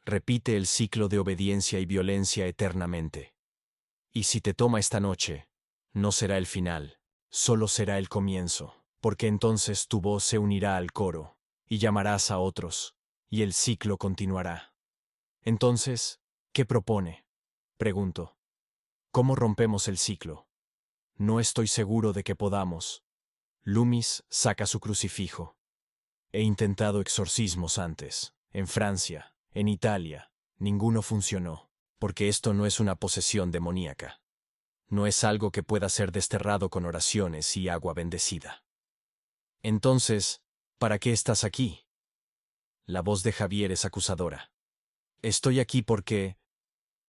Repite el ciclo de obediencia y violencia eternamente. Y si te toma esta noche, no será el final, solo será el comienzo, porque entonces tu voz se unirá al coro, y llamarás a otros, y el ciclo continuará. Entonces, ¿qué propone? Pregunto. ¿Cómo rompemos el ciclo? No estoy seguro de que podamos. Loomis saca su crucifijo. He intentado exorcismos antes, en Francia, en Italia. Ninguno funcionó, porque esto no es una posesión demoníaca. No es algo que pueda ser desterrado con oraciones y agua bendecida. Entonces, ¿para qué estás aquí? La voz de Javier es acusadora. Estoy aquí porque...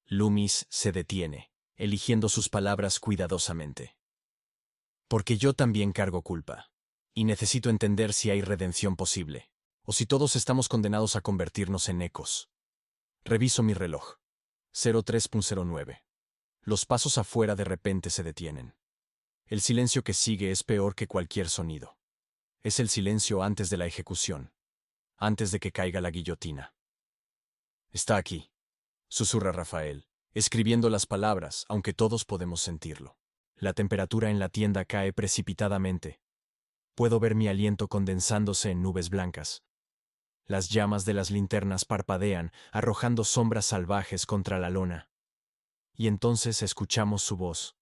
Loomis se detiene, eligiendo sus palabras cuidadosamente. Porque yo también cargo culpa. Y necesito entender si hay redención posible, o si todos estamos condenados a convertirnos en ecos. Reviso mi reloj. 03:09. Los pasos afuera de repente se detienen. El silencio que sigue es peor que cualquier sonido. Es el silencio antes de la ejecución, antes de que caiga la guillotina. Está aquí, susurra Rafael, escribiendo las palabras, aunque todos podemos sentirlo. La temperatura en la tienda cae precipitadamente. Puedo ver mi aliento condensándose en nubes blancas. Las llamas de las linternas parpadean, arrojando sombras salvajes contra la lona. Y entonces escuchamos su voz.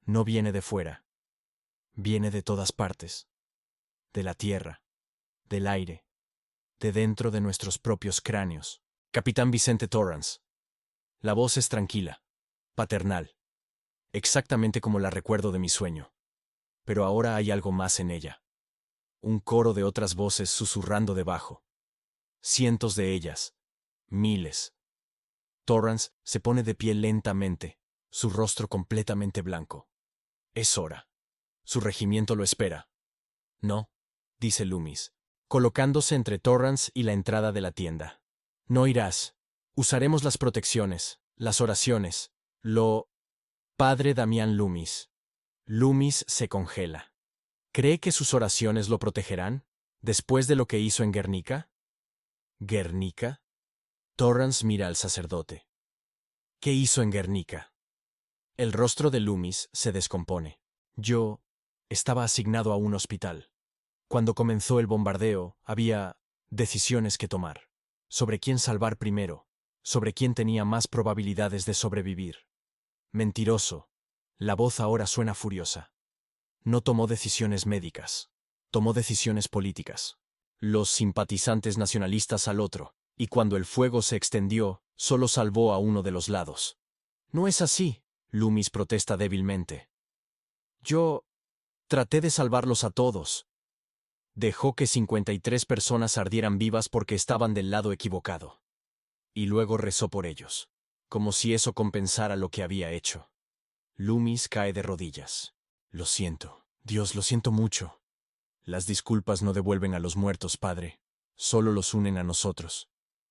No viene de fuera. Viene de todas partes. De la tierra, del aire, de dentro de nuestros propios cráneos. Capitán Vicente Torrance. La voz es tranquila, paternal, exactamente como la recuerdo de mi sueño. Pero ahora hay algo más en ella. Un coro de otras voces susurrando debajo. Cientos de ellas. Miles. Torrance se pone de pie lentamente, su rostro completamente blanco. Es hora. Su regimiento lo espera. No, dice Loomis, colocándose entre Torrance y la entrada de la tienda. No irás. Usaremos las protecciones, las oraciones. Padre Damián Loomis. Loomis se congela. ¿Cree que sus oraciones lo protegerán? ¿Después de lo que hizo en Guernica? ¿Guernica? Torrance mira al sacerdote. ¿Qué hizo en Guernica? El rostro de Loomis se descompone. Yo estaba asignado a un hospital. Cuando comenzó el bombardeo, había decisiones que tomar. Sobre quién salvar primero, sobre quién tenía más probabilidades de sobrevivir. Mentiroso. La voz ahora suena furiosa. No tomó decisiones médicas. Tomó decisiones políticas. Los simpatizantes nacionalistas al otro, y cuando el fuego se extendió, solo salvó a uno de los lados. No es así, Loomis protesta débilmente. Yo traté de salvarlos a todos. Dejó que 53 personas ardieran vivas porque estaban del lado equivocado. Y luego rezó por ellos, como si eso compensara lo que había hecho. Loomis cae de rodillas. Lo siento, Dios, lo siento mucho. Las disculpas no devuelven a los muertos, padre. Solo los unen a nosotros.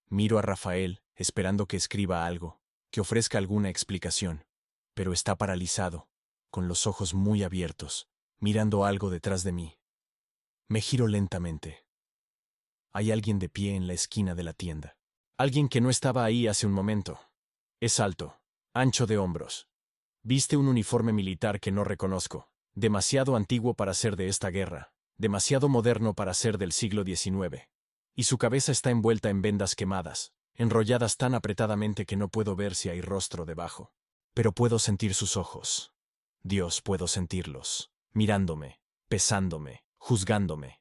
Miro a Rafael, esperando que escriba algo, que ofrezca alguna explicación. Pero está paralizado, con los ojos muy abiertos, mirando algo detrás de mí. Me giro lentamente. Hay alguien de pie en la esquina de la tienda. Alguien que no estaba ahí hace un momento. Es alto, ancho de hombros. Viste un uniforme militar que no reconozco, demasiado antiguo para ser de esta guerra, demasiado moderno para ser del siglo XIX. Y su cabeza está envuelta en vendas quemadas, enrolladas tan apretadamente que no puedo ver si hay rostro debajo. Pero puedo sentir sus ojos. Dios, puedo sentirlos, mirándome, pesándome, juzgándome.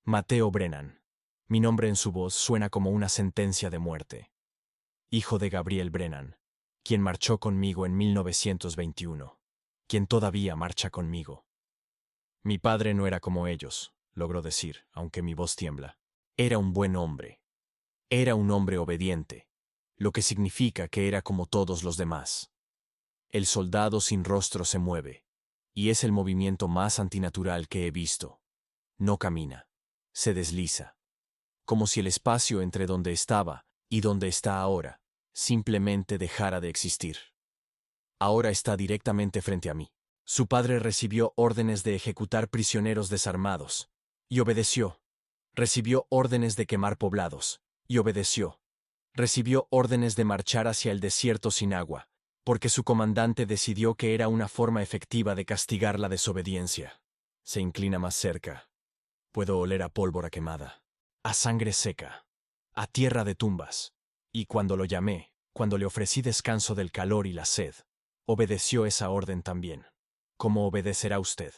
Mateo Brennan. Mi nombre en su voz suena como una sentencia de muerte. Hijo de Gabriel Brennan, quien marchó conmigo en 1921, quien todavía marcha conmigo. Mi padre no era como ellos, logró decir, aunque mi voz tiembla. Era un buen hombre. Era un hombre obediente, lo que significa que era como todos los demás. El soldado sin rostro se mueve, y es el movimiento más antinatural que he visto. No camina, se desliza, como si el espacio entre donde estaba y donde está ahora simplemente dejara de existir. Ahora está directamente frente a mí. Su padre recibió órdenes de ejecutar prisioneros desarmados, y obedeció. Recibió órdenes de quemar poblados, y obedeció. Recibió órdenes de marchar hacia el desierto sin agua, porque su comandante decidió que era una forma efectiva de castigar la desobediencia. Se inclina más cerca. Puedo oler a pólvora quemada, a sangre seca, a tierra de tumbas. Y cuando lo llamé, cuando le ofrecí descanso del calor y la sed, obedeció esa orden también. ¿Cómo obedecerá usted?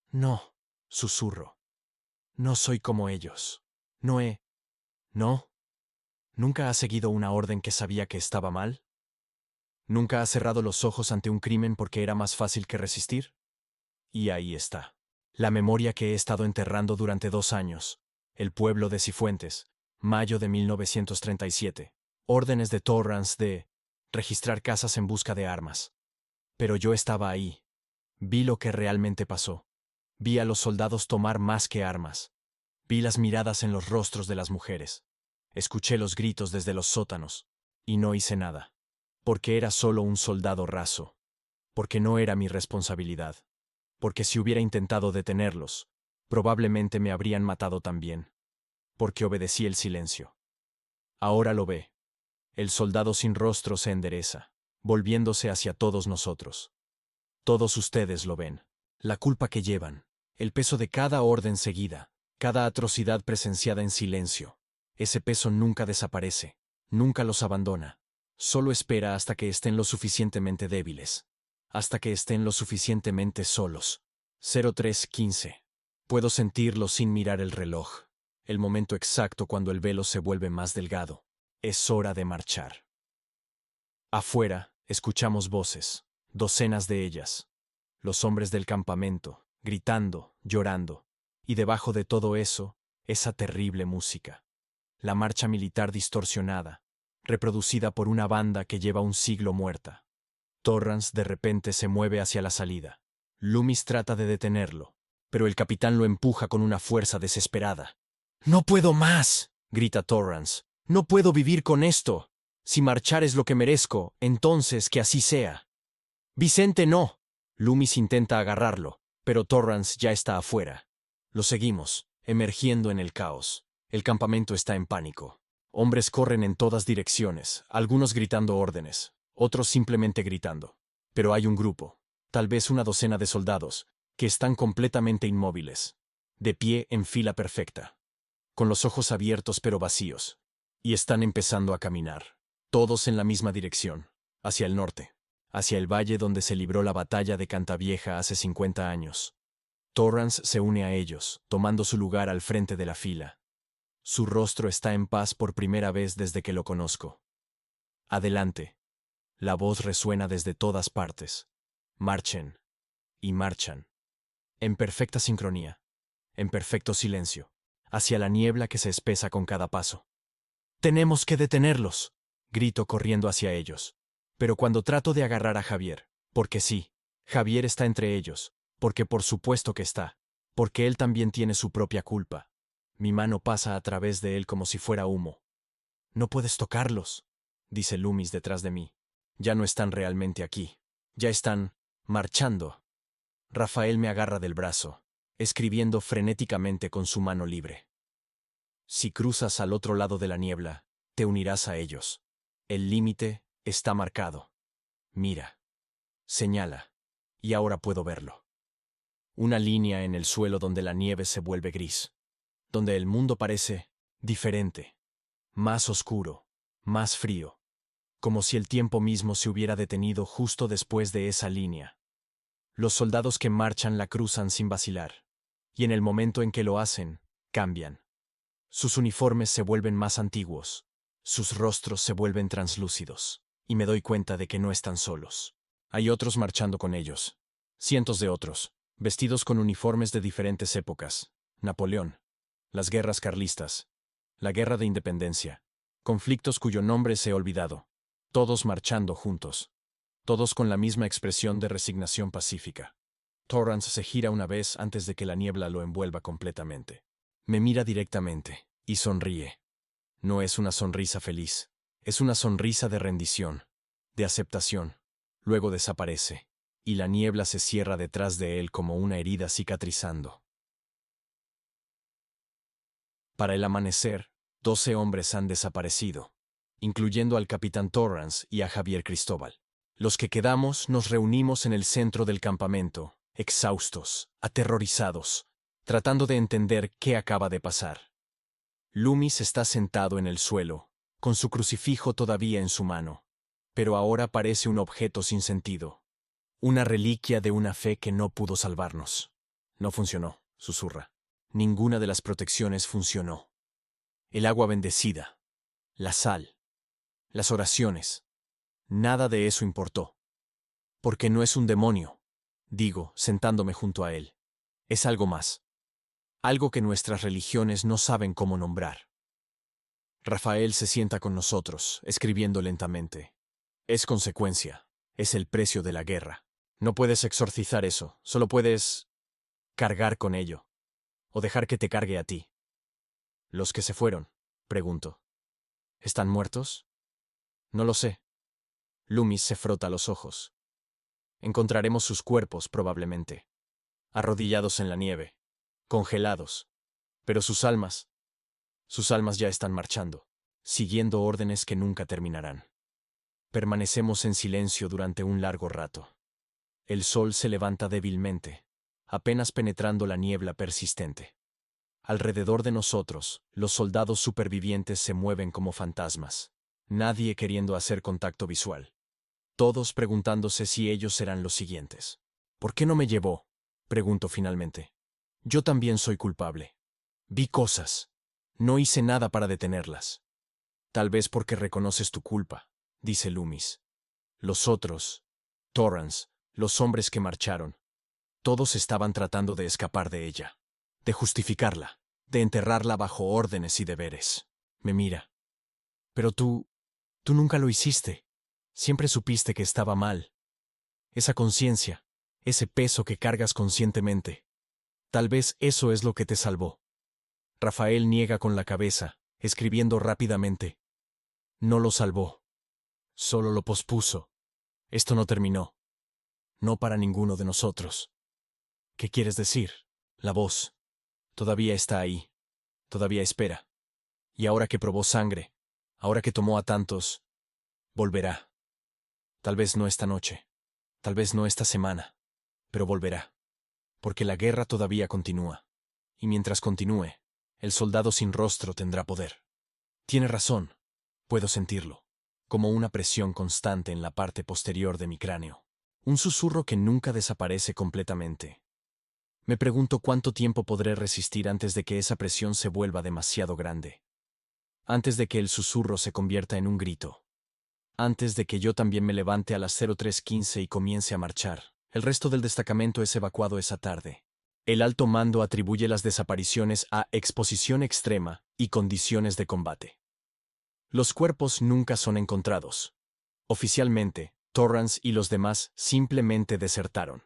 No, susurro. No soy como ellos. No. ¿Nunca ha seguido una orden que sabía que estaba mal? ¿Nunca ha cerrado los ojos ante un crimen porque era más fácil que resistir? Y ahí está. La memoria que he estado enterrando durante 2 años. El pueblo de Cifuentes, mayo de 1937. Órdenes de Torrance de registrar casas en busca de armas. Pero yo estaba ahí. Vi lo que realmente pasó. Vi a los soldados tomar más que armas. Vi las miradas en los rostros de las mujeres. Escuché los gritos desde los sótanos. Y no hice nada. Porque era solo un soldado raso. Porque no era mi responsabilidad. Porque si hubiera intentado detenerlos, probablemente me habrían matado también. Porque obedecí el silencio. Ahora lo ve. El soldado sin rostro se endereza, volviéndose hacia todos nosotros. Todos ustedes lo ven. La culpa que llevan, el peso de cada orden seguida, cada atrocidad presenciada en silencio. Ese peso nunca desaparece, nunca los abandona. Solo espera hasta que estén lo suficientemente débiles. Hasta que estén lo suficientemente solos. 03:15. Puedo sentirlo sin mirar el reloj. El momento exacto cuando el velo se vuelve más delgado. Es hora de marchar. Afuera, escuchamos voces, docenas de ellas. Los hombres del campamento, gritando, llorando. Y debajo de todo eso, esa terrible música. La marcha militar distorsionada, reproducida por una banda que lleva un siglo muerta. Torrance de repente se mueve hacia la salida. Loomis trata de detenerlo, pero el capitán lo empuja con una fuerza desesperada. «¡No puedo más!», grita Torrance. «No puedo vivir con esto. Si marchar es lo que merezco, entonces que así sea». «Vicente, no». Loomis intenta agarrarlo, pero Torrance ya está afuera. Lo seguimos, emergiendo en el caos. El campamento está en pánico. Hombres corren en todas direcciones, algunos gritando órdenes, otros simplemente gritando. Pero hay un grupo, tal vez una docena de soldados, que están completamente inmóviles, de pie en fila perfecta, con los ojos abiertos pero vacíos, y están empezando a caminar, todos en la misma dirección, hacia el norte, hacia el valle donde se libró la batalla de Cantavieja hace 50 años. Torrance se une a ellos, tomando su lugar al frente de la fila. Su rostro está en paz por primera vez desde que lo conozco. «Adelante». La voz resuena desde todas partes. Marchen. Y marchan. En perfecta sincronía. En perfecto silencio. Hacia la niebla que se espesa con cada paso. «¡Tenemos que detenerlos!», grito corriendo hacia ellos. Pero cuando trato de agarrar a Javier, porque sí, Javier está entre ellos, porque por supuesto que está, porque él también tiene su propia culpa. Mi mano pasa a través de él como si fuera humo. «No puedes tocarlos», dice Loomis detrás de mí. «Ya no están realmente aquí. Ya están marchando». Rafael me agarra del brazo, escribiendo frenéticamente con su mano libre. «Si cruzas al otro lado de la niebla, te unirás a ellos. El límite está marcado. Mira. Señala. Y ahora puedo verlo. Una línea en el suelo donde la nieve se vuelve gris. Donde el mundo parece diferente. Más oscuro. Más frío. Como si el tiempo mismo se hubiera detenido justo después de esa línea. Los soldados que marchan la cruzan sin vacilar. Y en el momento en que lo hacen, cambian. Sus uniformes se vuelven más antiguos. Sus rostros se vuelven translúcidos. Y me doy cuenta de que no están solos. Hay otros marchando con ellos. Cientos de otros, vestidos con uniformes de diferentes épocas. Napoleón. Las guerras carlistas. La guerra de independencia. Conflictos cuyo nombre se he olvidado. Todos marchando juntos. Todos con la misma expresión de resignación pacífica. Torrance se gira una vez antes de que la niebla lo envuelva completamente. Me mira directamente, y sonríe. No es una sonrisa feliz. Es una sonrisa de rendición, de aceptación. Luego desaparece, y la niebla se cierra detrás de él como una herida cicatrizando. Para el amanecer, 12 hombres han desaparecido, incluyendo al capitán Torrance y a Javier Cristóbal. Los que quedamos nos reunimos en el centro del campamento, exhaustos, aterrorizados, tratando de entender qué acaba de pasar. Loomis está sentado en el suelo, con su crucifijo todavía en su mano, pero ahora parece un objeto sin sentido. Una reliquia de una fe que no pudo salvarnos. No funcionó, susurra. Ninguna de las protecciones funcionó. El agua bendecida, la sal, las oraciones. Nada de eso importó. Porque no es un demonio, digo, sentándome junto a él. Es algo más. Algo que nuestras religiones no saben cómo nombrar. Rafael se sienta con nosotros, escribiendo lentamente. Es consecuencia. Es el precio de la guerra. No puedes exorcizar eso, solo puedes cargar con ello. O dejar que te cargue a ti. ¿Los que se fueron? Pregunto. ¿Están muertos? No lo sé. Loomis se frota los ojos. Encontraremos sus cuerpos, probablemente. Arrodillados en la nieve. Congelados. Pero sus almas ya están marchando, siguiendo órdenes que nunca terminarán. Permanecemos en silencio durante un largo rato. El sol se levanta débilmente, apenas penetrando la niebla persistente. Alrededor de nosotros, los soldados supervivientes se mueven como fantasmas, nadie queriendo hacer contacto visual. Todos preguntándose si ellos serán los siguientes. ¿Por qué no me llevó? Pregunto finalmente. Yo también soy culpable. Vi cosas. No hice nada para detenerlas. Tal vez porque reconoces tu culpa, dice Loomis. Los otros, Torrance, los hombres que marcharon, todos estaban tratando de escapar de ella, de justificarla, de enterrarla bajo órdenes y deberes. Me mira. Pero tú nunca lo hiciste. Siempre supiste que estaba mal. Esa conciencia, ese peso que cargas conscientemente. Tal vez eso es lo que te salvó. Rafael niega con la cabeza, escribiendo rápidamente. No lo salvó. Solo lo pospuso. Esto no terminó. No para ninguno de nosotros. ¿Qué quieres decir? La voz. Todavía está ahí. Todavía espera. Y ahora que probó sangre, ahora que tomó a tantos, volverá. Tal vez no esta noche. Tal vez no esta semana. Pero volverá. Porque la guerra todavía continúa. Y mientras continúe, el soldado sin rostro tendrá poder. Tiene razón. Puedo sentirlo. Como una presión constante en la parte posterior de mi cráneo. Un susurro que nunca desaparece completamente. Me pregunto cuánto tiempo podré resistir antes de que esa presión se vuelva demasiado grande. Antes de que el susurro se convierta en un grito. Antes de que yo también me levante a las 03:15 y comience a marchar. El resto del destacamento es evacuado esa tarde. El alto mando atribuye las desapariciones a exposición extrema y condiciones de combate. Los cuerpos nunca son encontrados. Oficialmente, Torrance y los demás simplemente desertaron.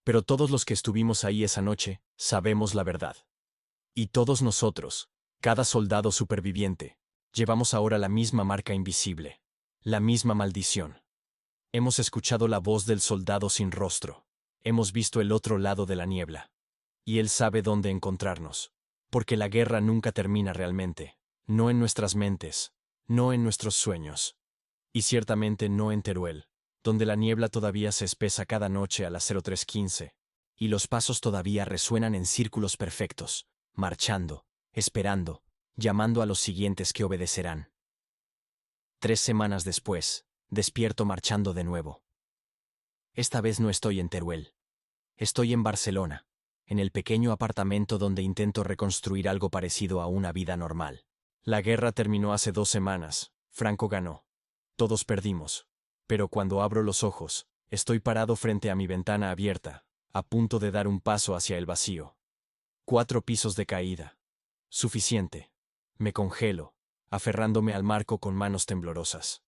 Pero todos los que estuvimos ahí esa noche sabemos la verdad. Y todos nosotros, cada soldado superviviente, llevamos ahora la misma marca invisible, la misma maldición. Hemos escuchado la voz del soldado sin rostro. Hemos visto el otro lado de la niebla. Y él sabe dónde encontrarnos. Porque la guerra nunca termina realmente. No en nuestras mentes, no en nuestros sueños. Y ciertamente no en Teruel, donde la niebla todavía se espesa cada noche a las 03:15, y los pasos todavía resuenan en círculos perfectos, marchando, esperando, llamando a los siguientes que obedecerán. 3 semanas después, despierto marchando de nuevo. Esta vez no estoy en Teruel. Estoy en Barcelona, en el pequeño apartamento donde intento reconstruir algo parecido a una vida normal. La guerra terminó hace 2 semanas, Franco ganó. Todos perdimos. Pero cuando abro los ojos, estoy parado frente a mi ventana abierta, a punto de dar un paso hacia el vacío. 4 pisos de caída. Suficiente. Me congelo, aferrándome al marco con manos temblorosas.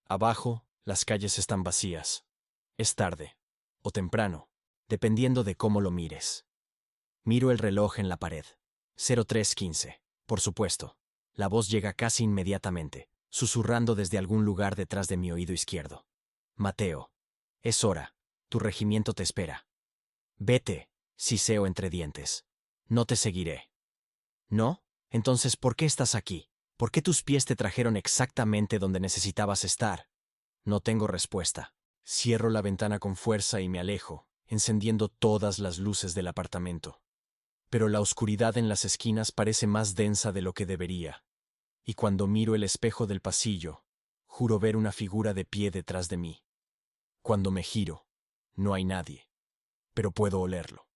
Abajo, las calles están vacías. Es tarde, o temprano, dependiendo de cómo lo mires. Miro el reloj en la pared. 03:15. Por supuesto. La voz llega casi inmediatamente, susurrando desde algún lugar detrás de mi oído izquierdo. Mateo. Es hora. Tu regimiento te espera. Vete, siseo entre dientes. No te seguiré. ¿No? Entonces, ¿por qué estás aquí? ¿Por qué tus pies te trajeron exactamente donde necesitabas estar? No tengo respuesta. Cierro la ventana con fuerza y me alejo, encendiendo todas las luces del apartamento. Pero la oscuridad en las esquinas parece más densa de lo que debería. Y cuando miro el espejo del pasillo, juro ver una figura de pie detrás de mí. Cuando me giro, no hay nadie. Pero puedo olerlo.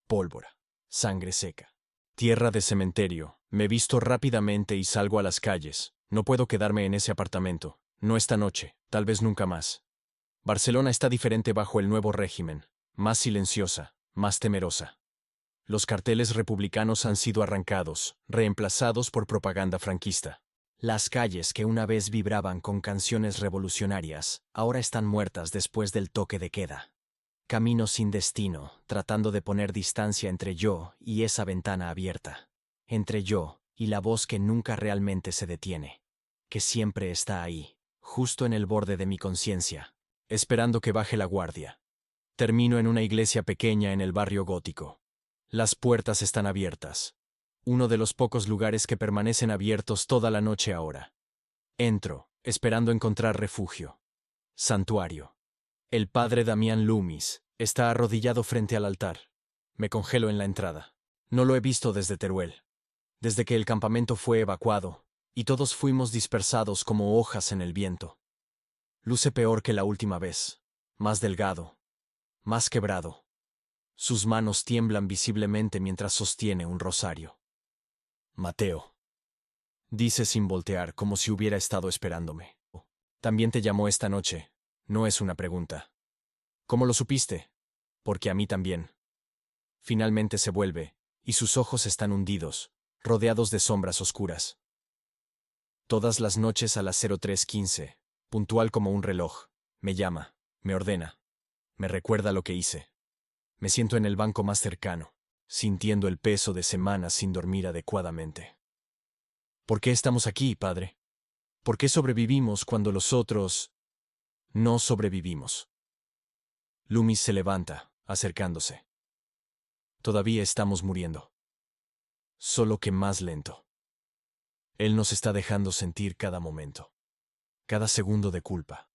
Pólvora, sangre seca, tierra de cementerio. Me visto rápidamente y salgo a las calles. No puedo quedarme en ese apartamento. No esta noche, tal vez nunca más. Barcelona está diferente bajo el nuevo régimen, más silenciosa, más temerosa. Los carteles republicanos han sido arrancados, reemplazados por propaganda franquista. Las calles que una vez vibraban con canciones revolucionarias, ahora están muertas después del toque de queda. Camino sin destino, tratando de poner distancia entre yo y esa ventana abierta. Entre yo y la voz que nunca realmente se detiene. Que siempre está ahí, justo en el borde de mi conciencia, esperando que baje la guardia. Termino en una iglesia pequeña en el barrio gótico. Las puertas están abiertas. Uno de los pocos lugares que permanecen abiertos toda la noche ahora. Entro, esperando encontrar refugio. Santuario. El padre Damián Loomis está arrodillado frente al altar. Me congelo en la entrada. No lo he visto desde Teruel. Desde que el campamento fue evacuado, y todos fuimos dispersados como hojas en el viento. Luce peor que la última vez. Más delgado. Más quebrado. Sus manos tiemblan visiblemente mientras sostiene un rosario. Mateo. Dice sin voltear, como si hubiera estado esperándome. También te llamó esta noche. No es una pregunta. ¿Cómo lo supiste? Porque a mí también. Finalmente se vuelve, y sus ojos están hundidos, rodeados de sombras oscuras. Todas las noches a las 03:15, puntual como un reloj, me llama, me ordena, me recuerda lo que hice. Me siento en el banco más cercano, sintiendo el peso de semanas sin dormir adecuadamente. ¿Por qué estamos aquí, padre? ¿Por qué sobrevivimos cuando los otros no sobrevivimos? Loomis se levanta, acercándose. Todavía estamos muriendo. Solo que más lento. Él nos está dejando sentir cada momento, cada segundo de culpa,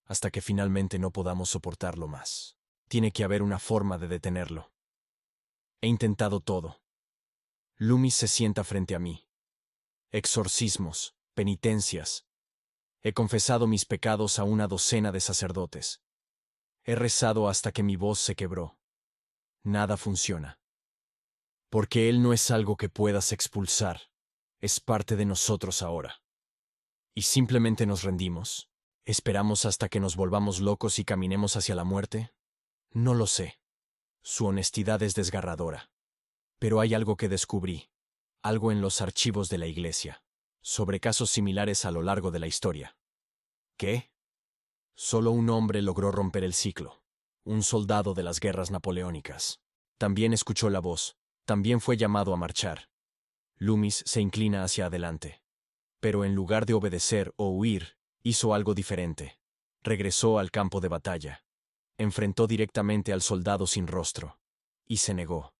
hasta que finalmente no podamos soportarlo más. Tiene que haber una forma de detenerlo. He intentado todo. Loomis se sienta frente a mí. Exorcismos, penitencias. He confesado mis pecados a una docena de sacerdotes. He rezado hasta que mi voz se quebró. Nada funciona. Porque Él no es algo que puedas expulsar. Es parte de nosotros ahora. ¿Y simplemente nos rendimos? ¿Esperamos hasta que nos volvamos locos y caminemos hacia la muerte? No lo sé. Su honestidad es desgarradora. Pero hay algo que descubrí, algo en los archivos de la Iglesia, sobre casos similares a lo largo de la historia. ¿Qué? Solo un hombre logró romper el ciclo, un soldado de las guerras napoleónicas. También escuchó la voz, también fue llamado a marchar. Loomis se inclina hacia adelante. Pero en lugar de obedecer o huir, hizo algo diferente. Regresó al campo de batalla. Enfrentó directamente al soldado sin rostro. Y se negó.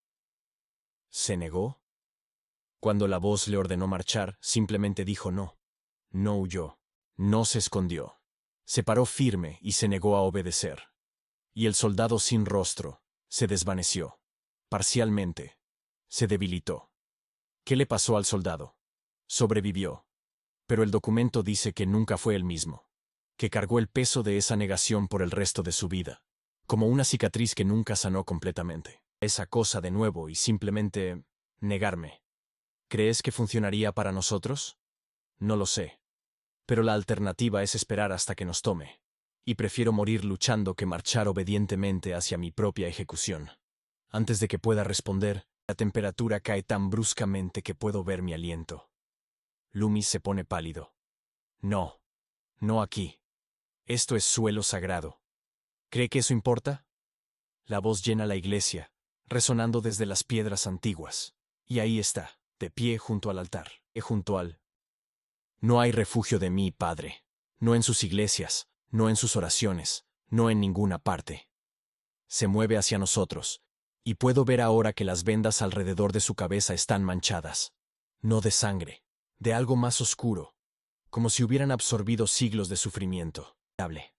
¿Se negó? Cuando la voz le ordenó marchar, simplemente dijo no. No huyó. No se escondió. Se paró firme y se negó a obedecer. Y el soldado sin rostro se desvaneció. Parcialmente. Se debilitó. ¿Qué le pasó al soldado? Sobrevivió. Pero el documento dice que nunca fue el mismo. Que cargó el peso de esa negación por el resto de su vida. Como una cicatriz que nunca sanó completamente. Esa cosa de nuevo y simplemente negarme. ¿Crees que funcionaría para nosotros? No lo sé. Pero la alternativa es esperar hasta que nos tome. Y prefiero morir luchando que marchar obedientemente hacia mi propia ejecución. Antes de que pueda responder, la temperatura cae tan bruscamente que puedo ver mi aliento. Loomis se pone pálido. No. No aquí. Esto es suelo sagrado. ¿Cree que eso importa? La voz llena la iglesia, resonando desde las piedras antiguas. Y ahí está, de pie junto al altar, junto al... No hay refugio de mí, Padre. No en sus iglesias, no en sus oraciones, no en ninguna parte. Se mueve hacia nosotros, y puedo ver ahora que las vendas alrededor de su cabeza están manchadas. No de sangre, de algo más oscuro, como si hubieran absorbido siglos de sufrimiento. Hable.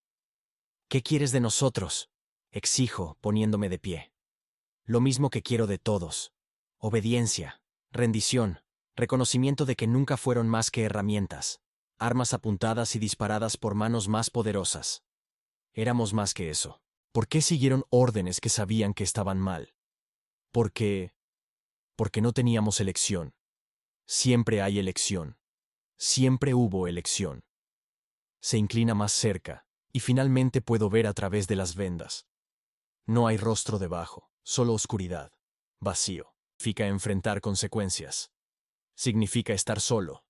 ¿Qué quieres de nosotros? Exijo, poniéndome de pie. Lo mismo que quiero de todos. Obediencia, rendición, reconocimiento de que nunca fueron más que herramientas, armas apuntadas y disparadas por manos más poderosas. Éramos más que eso. ¿Por qué siguieron órdenes que sabían que estaban mal? Porque no teníamos elección. Siempre hay elección. Siempre hubo elección. Se inclina más cerca, y finalmente puedo ver a través de las vendas. No hay rostro debajo, solo oscuridad. Vacío. Significa enfrentar consecuencias. Significa estar solo.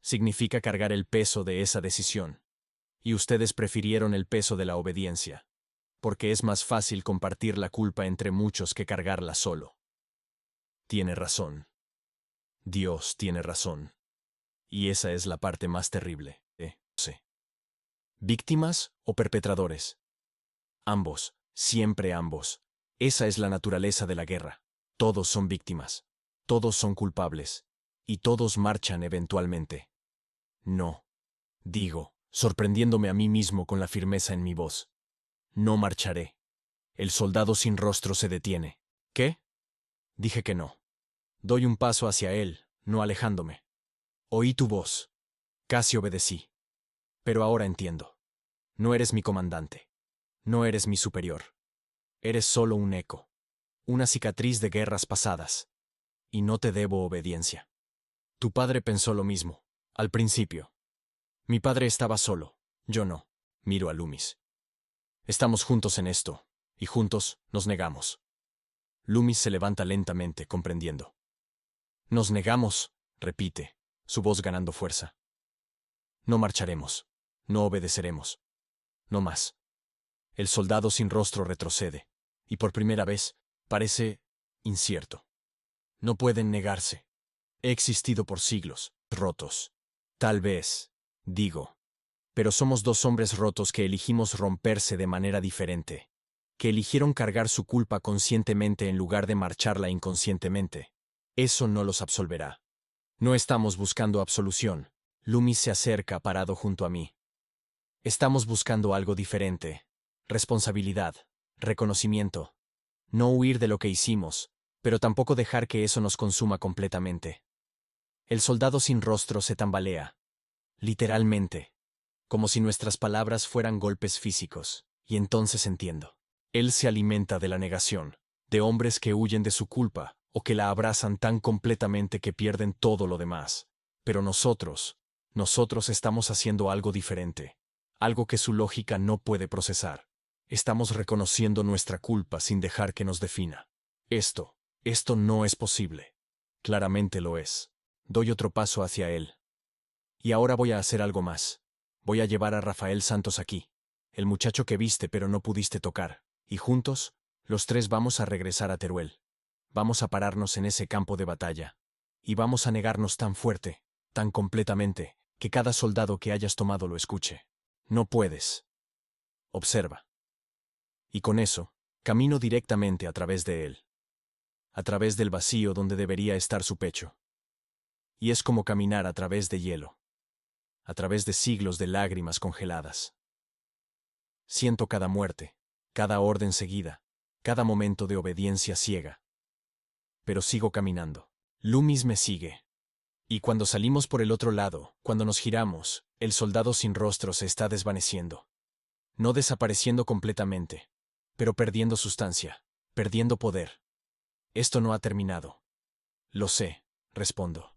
Significa cargar el peso de esa decisión. Y ustedes prefirieron el peso de la obediencia. Porque es más fácil compartir la culpa entre muchos que cargarla solo. Tiene razón. Dios tiene razón. Y esa es la parte más terrible, sí. ¿Víctimas o perpetradores? Ambos, siempre ambos. Esa es la naturaleza de la guerra. Todos son víctimas. Todos son culpables. Y todos marchan eventualmente. No. Digo, sorprendiéndome a mí mismo con la firmeza en mi voz. No marcharé. El soldado sin rostro se detiene. ¿Qué? Dije que no. Doy un paso hacia él, no alejándome. Oí tu voz. Casi obedecí. Pero ahora entiendo. No eres mi comandante. No eres mi superior. Eres solo un eco. Una cicatriz de guerras pasadas. Y no te debo obediencia. Tu padre pensó lo mismo, al principio. Mi padre estaba solo, yo no. Miro a Loomis. Estamos juntos en esto, y juntos nos negamos. Loomis se levanta lentamente, comprendiendo. Nos negamos, repite, su voz ganando fuerza. No marcharemos, no obedeceremos. No más. El soldado sin rostro retrocede, y por primera vez, parece incierto. No pueden negarse. He existido por siglos, rotos. Tal vez, digo. Pero somos dos hombres rotos que elegimos romperse de manera diferente. Que eligieron cargar su culpa conscientemente en lugar de marcharla inconscientemente. Eso no los absolverá. No estamos buscando absolución. Loomis se acerca parado junto a mí. Estamos buscando algo diferente. Responsabilidad, reconocimiento. No huir de lo que hicimos, pero tampoco dejar que eso nos consuma completamente. El soldado sin rostro se tambalea. Literalmente. Como si nuestras palabras fueran golpes físicos. Y entonces entiendo. Él se alimenta de la negación, de hombres que huyen de su culpa, o que la abrazan tan completamente que pierden todo lo demás. Pero nosotros estamos haciendo algo diferente. Algo que su lógica no puede procesar. Estamos reconociendo nuestra culpa sin dejar que nos defina. Esto no es posible. Claramente lo es. Doy otro paso hacia él. Y ahora voy a hacer algo más. Voy a llevar a Rafael Santos aquí, el muchacho que viste pero no pudiste tocar, y juntos, los tres vamos a regresar a Teruel. Vamos a pararnos en ese campo de batalla. Y vamos a negarnos tan fuerte, tan completamente, que cada soldado que hayas tomado lo escuche. No puedes. Observa. Y con eso, camino directamente a través de él. A través del vacío donde debería estar su pecho. Y es como caminar a través de hielo. a través de siglos de lágrimas congeladas. Siento cada muerte, cada orden seguida, cada momento de obediencia ciega. Pero sigo caminando. Loomis me sigue. Y cuando salimos por el otro lado, cuando nos giramos, el soldado sin rostro se está desvaneciendo. No desapareciendo completamente, pero perdiendo sustancia, perdiendo poder. Esto no ha terminado. Lo sé, respondo.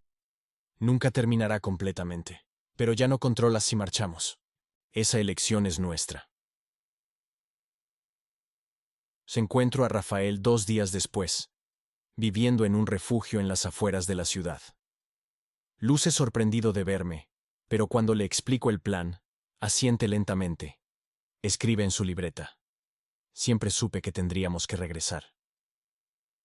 Nunca terminará completamente, pero ya no controlas si marchamos. Esa elección es nuestra. Se encuentro a Rafael 2 días después, viviendo en un refugio en las afueras de la ciudad. Luce sorprendido de verme, pero cuando le explico el plan, asiente lentamente. Escribe en su libreta. Siempre supe que tendríamos que regresar.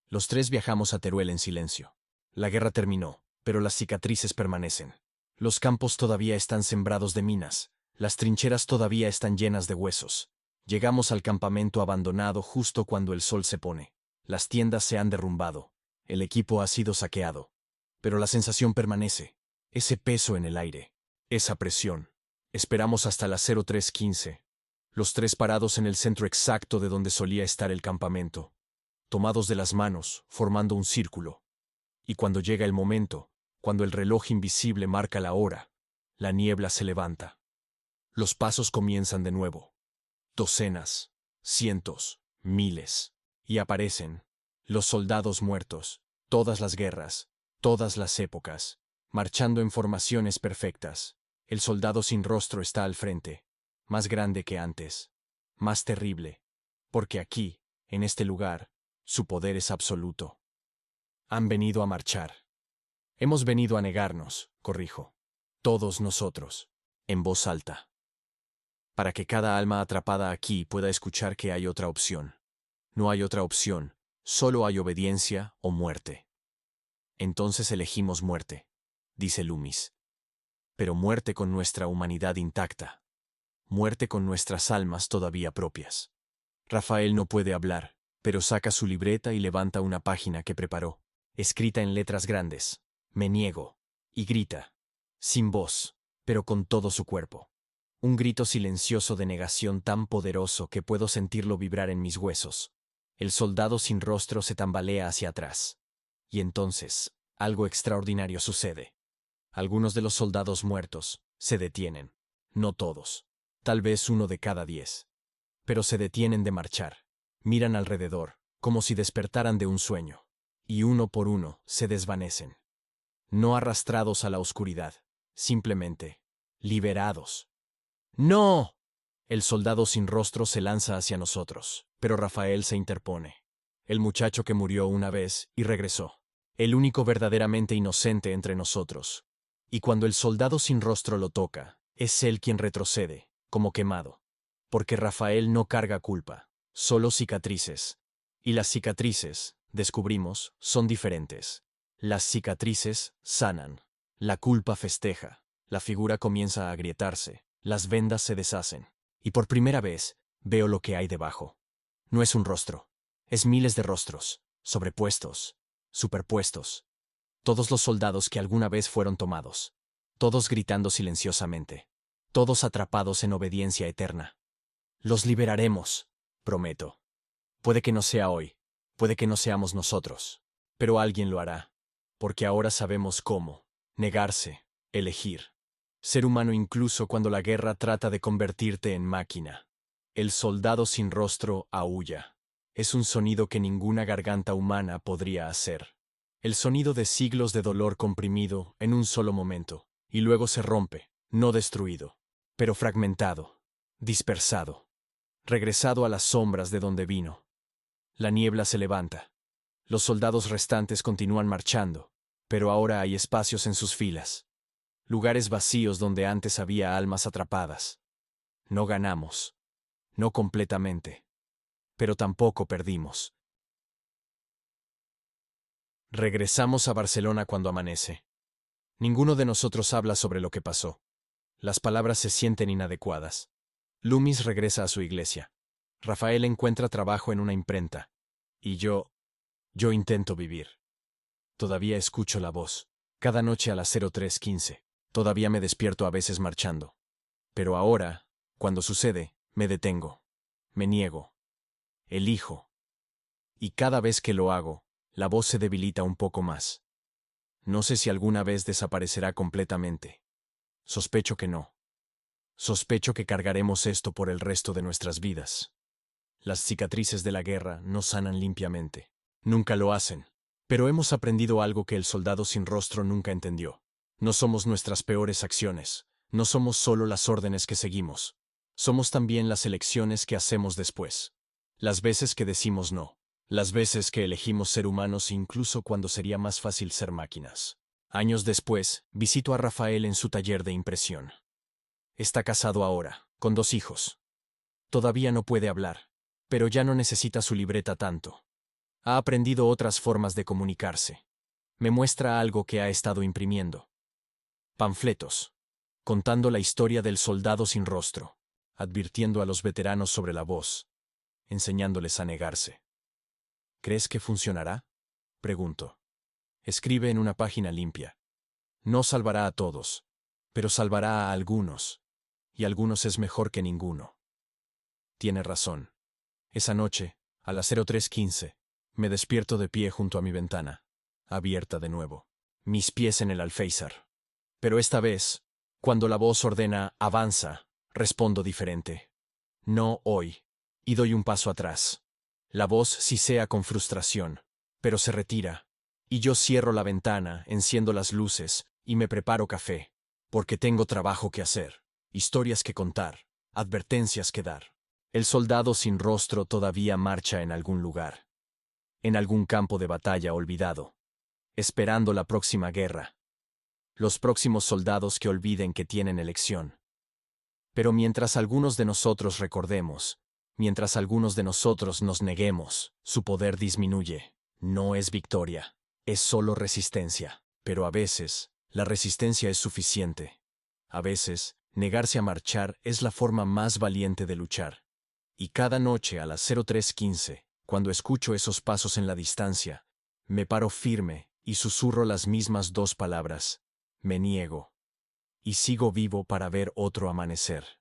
Los 3 viajamos a Teruel en silencio. La guerra terminó, pero las cicatrices permanecen. Los campos todavía están sembrados de minas, las trincheras todavía están llenas de huesos. Llegamos al campamento abandonado justo cuando el sol se pone. Las tiendas se han derrumbado, el equipo ha sido saqueado. Pero la sensación permanece, ese peso en el aire, esa presión. Esperamos hasta las 03:15. Los 3 parados en el centro exacto de donde solía estar el campamento, tomados de las manos, formando un círculo. Y cuando llega el momento, cuando el reloj invisible marca la hora, la niebla se levanta. Los pasos comienzan de nuevo. Docenas, cientos, miles. Y aparecen los soldados muertos, todas las guerras, todas las épocas, marchando en formaciones perfectas. El soldado sin rostro está al frente, más grande que antes, más terrible, porque aquí, en este lugar, su poder es absoluto. Han venido a marchar. Hemos venido a negarnos, corrijo. Todos nosotros, en voz alta. Para que cada alma atrapada aquí pueda escuchar que hay otra opción. No hay otra opción, solo hay obediencia o muerte. Entonces elegimos muerte, dice Loomis. Pero muerte con nuestra humanidad intacta. Muerte con nuestras almas todavía propias. Rafael no puede hablar, pero saca su libreta y levanta una página que preparó, escrita en letras grandes. Me niego. Y grita, sin voz, pero con todo su cuerpo. Un grito silencioso de negación tan poderoso que puedo sentirlo vibrar en mis huesos. El soldado sin rostro se tambalea hacia atrás. Y entonces, algo extraordinario sucede. Algunos de los soldados muertos se detienen. No todos. Tal vez 1 de cada 10. Pero se detienen de marchar. Miran alrededor, como si despertaran de un sueño. Y uno por uno se desvanecen. No arrastrados a la oscuridad, simplemente liberados. ¡No! El soldado sin rostro se lanza hacia nosotros, pero Rafael se interpone. El muchacho que murió una vez y regresó. El único verdaderamente inocente entre nosotros. Y cuando el soldado sin rostro lo toca, es él quien retrocede, como quemado. Porque Rafael no carga culpa, solo cicatrices. Y las cicatrices, descubrimos, son diferentes. Las cicatrices sanan. La culpa festeja. La figura comienza a agrietarse. Las vendas se deshacen. Y por primera vez, veo lo que hay debajo. No es un rostro. Es miles de rostros, sobrepuestos, superpuestos. Todos los soldados que alguna vez fueron tomados. Todos gritando silenciosamente. Todos atrapados en obediencia eterna. Los liberaremos, prometo. Puede que no sea hoy. Puede que no seamos nosotros. Pero alguien lo hará. Porque ahora sabemos cómo. Negarse. Elegir. Ser humano incluso cuando la guerra trata de convertirte en máquina. El soldado sin rostro aúlla. Es un sonido que ninguna garganta humana podría hacer. El sonido de siglos de dolor comprimido en un solo momento. Y luego se rompe, no destruido, pero fragmentado, dispersado. Regresado a las sombras de donde vino. La niebla se levanta. Los soldados restantes continúan marchando, pero ahora hay espacios en sus filas. Lugares vacíos donde antes había almas atrapadas. No ganamos. No completamente. Pero tampoco perdimos. Regresamos a Barcelona cuando amanece. Ninguno de nosotros habla sobre lo que pasó. Las palabras se sienten inadecuadas. Loomis regresa a su iglesia. Rafael encuentra trabajo en una imprenta. Y yo intento vivir. Todavía escucho la voz. Cada noche a las 03:15. Todavía me despierto a veces marchando. Pero ahora, cuando sucede, me detengo. Me niego. Elijo. Y cada vez que lo hago, la voz se debilita un poco más. No sé si alguna vez desaparecerá completamente. Sospecho que no. Sospecho que cargaremos esto por el resto de nuestras vidas. Las cicatrices de la guerra no sanan limpiamente. Nunca lo hacen. Pero hemos aprendido algo que el soldado sin rostro nunca entendió. No somos nuestras peores acciones. No somos solo las órdenes que seguimos. Somos también las elecciones que hacemos después. Las veces que decimos no. Las veces que elegimos ser humanos incluso cuando sería más fácil ser máquinas. Años después, visito a Rafael en su taller de impresión. Está casado ahora, con 2 hijos. Todavía no puede hablar, pero ya no necesita su libreta tanto. Ha aprendido otras formas de comunicarse. Me muestra algo que ha estado imprimiendo. Panfletos, contando la historia del soldado sin rostro, advirtiendo a los veteranos sobre la voz, enseñándoles a negarse. ¿Crees que funcionará? Pregunto. Escribe en una página limpia. No salvará a todos, pero salvará a algunos, y algunos es mejor que ninguno. Tiene razón. Esa noche, a las 03:15, me despierto de pie junto a mi ventana, abierta de nuevo, mis pies en el alféizar. Pero esta vez, cuando la voz ordena avanza, respondo diferente. No hoy. Y doy un paso atrás. La voz sisea con frustración, pero se retira. Y yo cierro la ventana, enciendo las luces y me preparo café, porque tengo trabajo que hacer, historias que contar, advertencias que dar. El soldado sin rostro todavía marcha en algún lugar, en algún campo de batalla olvidado, esperando la próxima guerra. Los próximos soldados que olviden que tienen elección. Pero mientras algunos de nosotros recordemos, mientras algunos de nosotros nos neguemos, su poder disminuye. No es victoria, es solo resistencia. Pero a veces, la resistencia es suficiente. A veces, negarse a marchar es la forma más valiente de luchar. Y cada noche a las 03:15, cuando escucho esos pasos en la distancia, me paro firme y susurro las mismas 2 palabras. Me niego. Y sigo vivo para ver otro amanecer.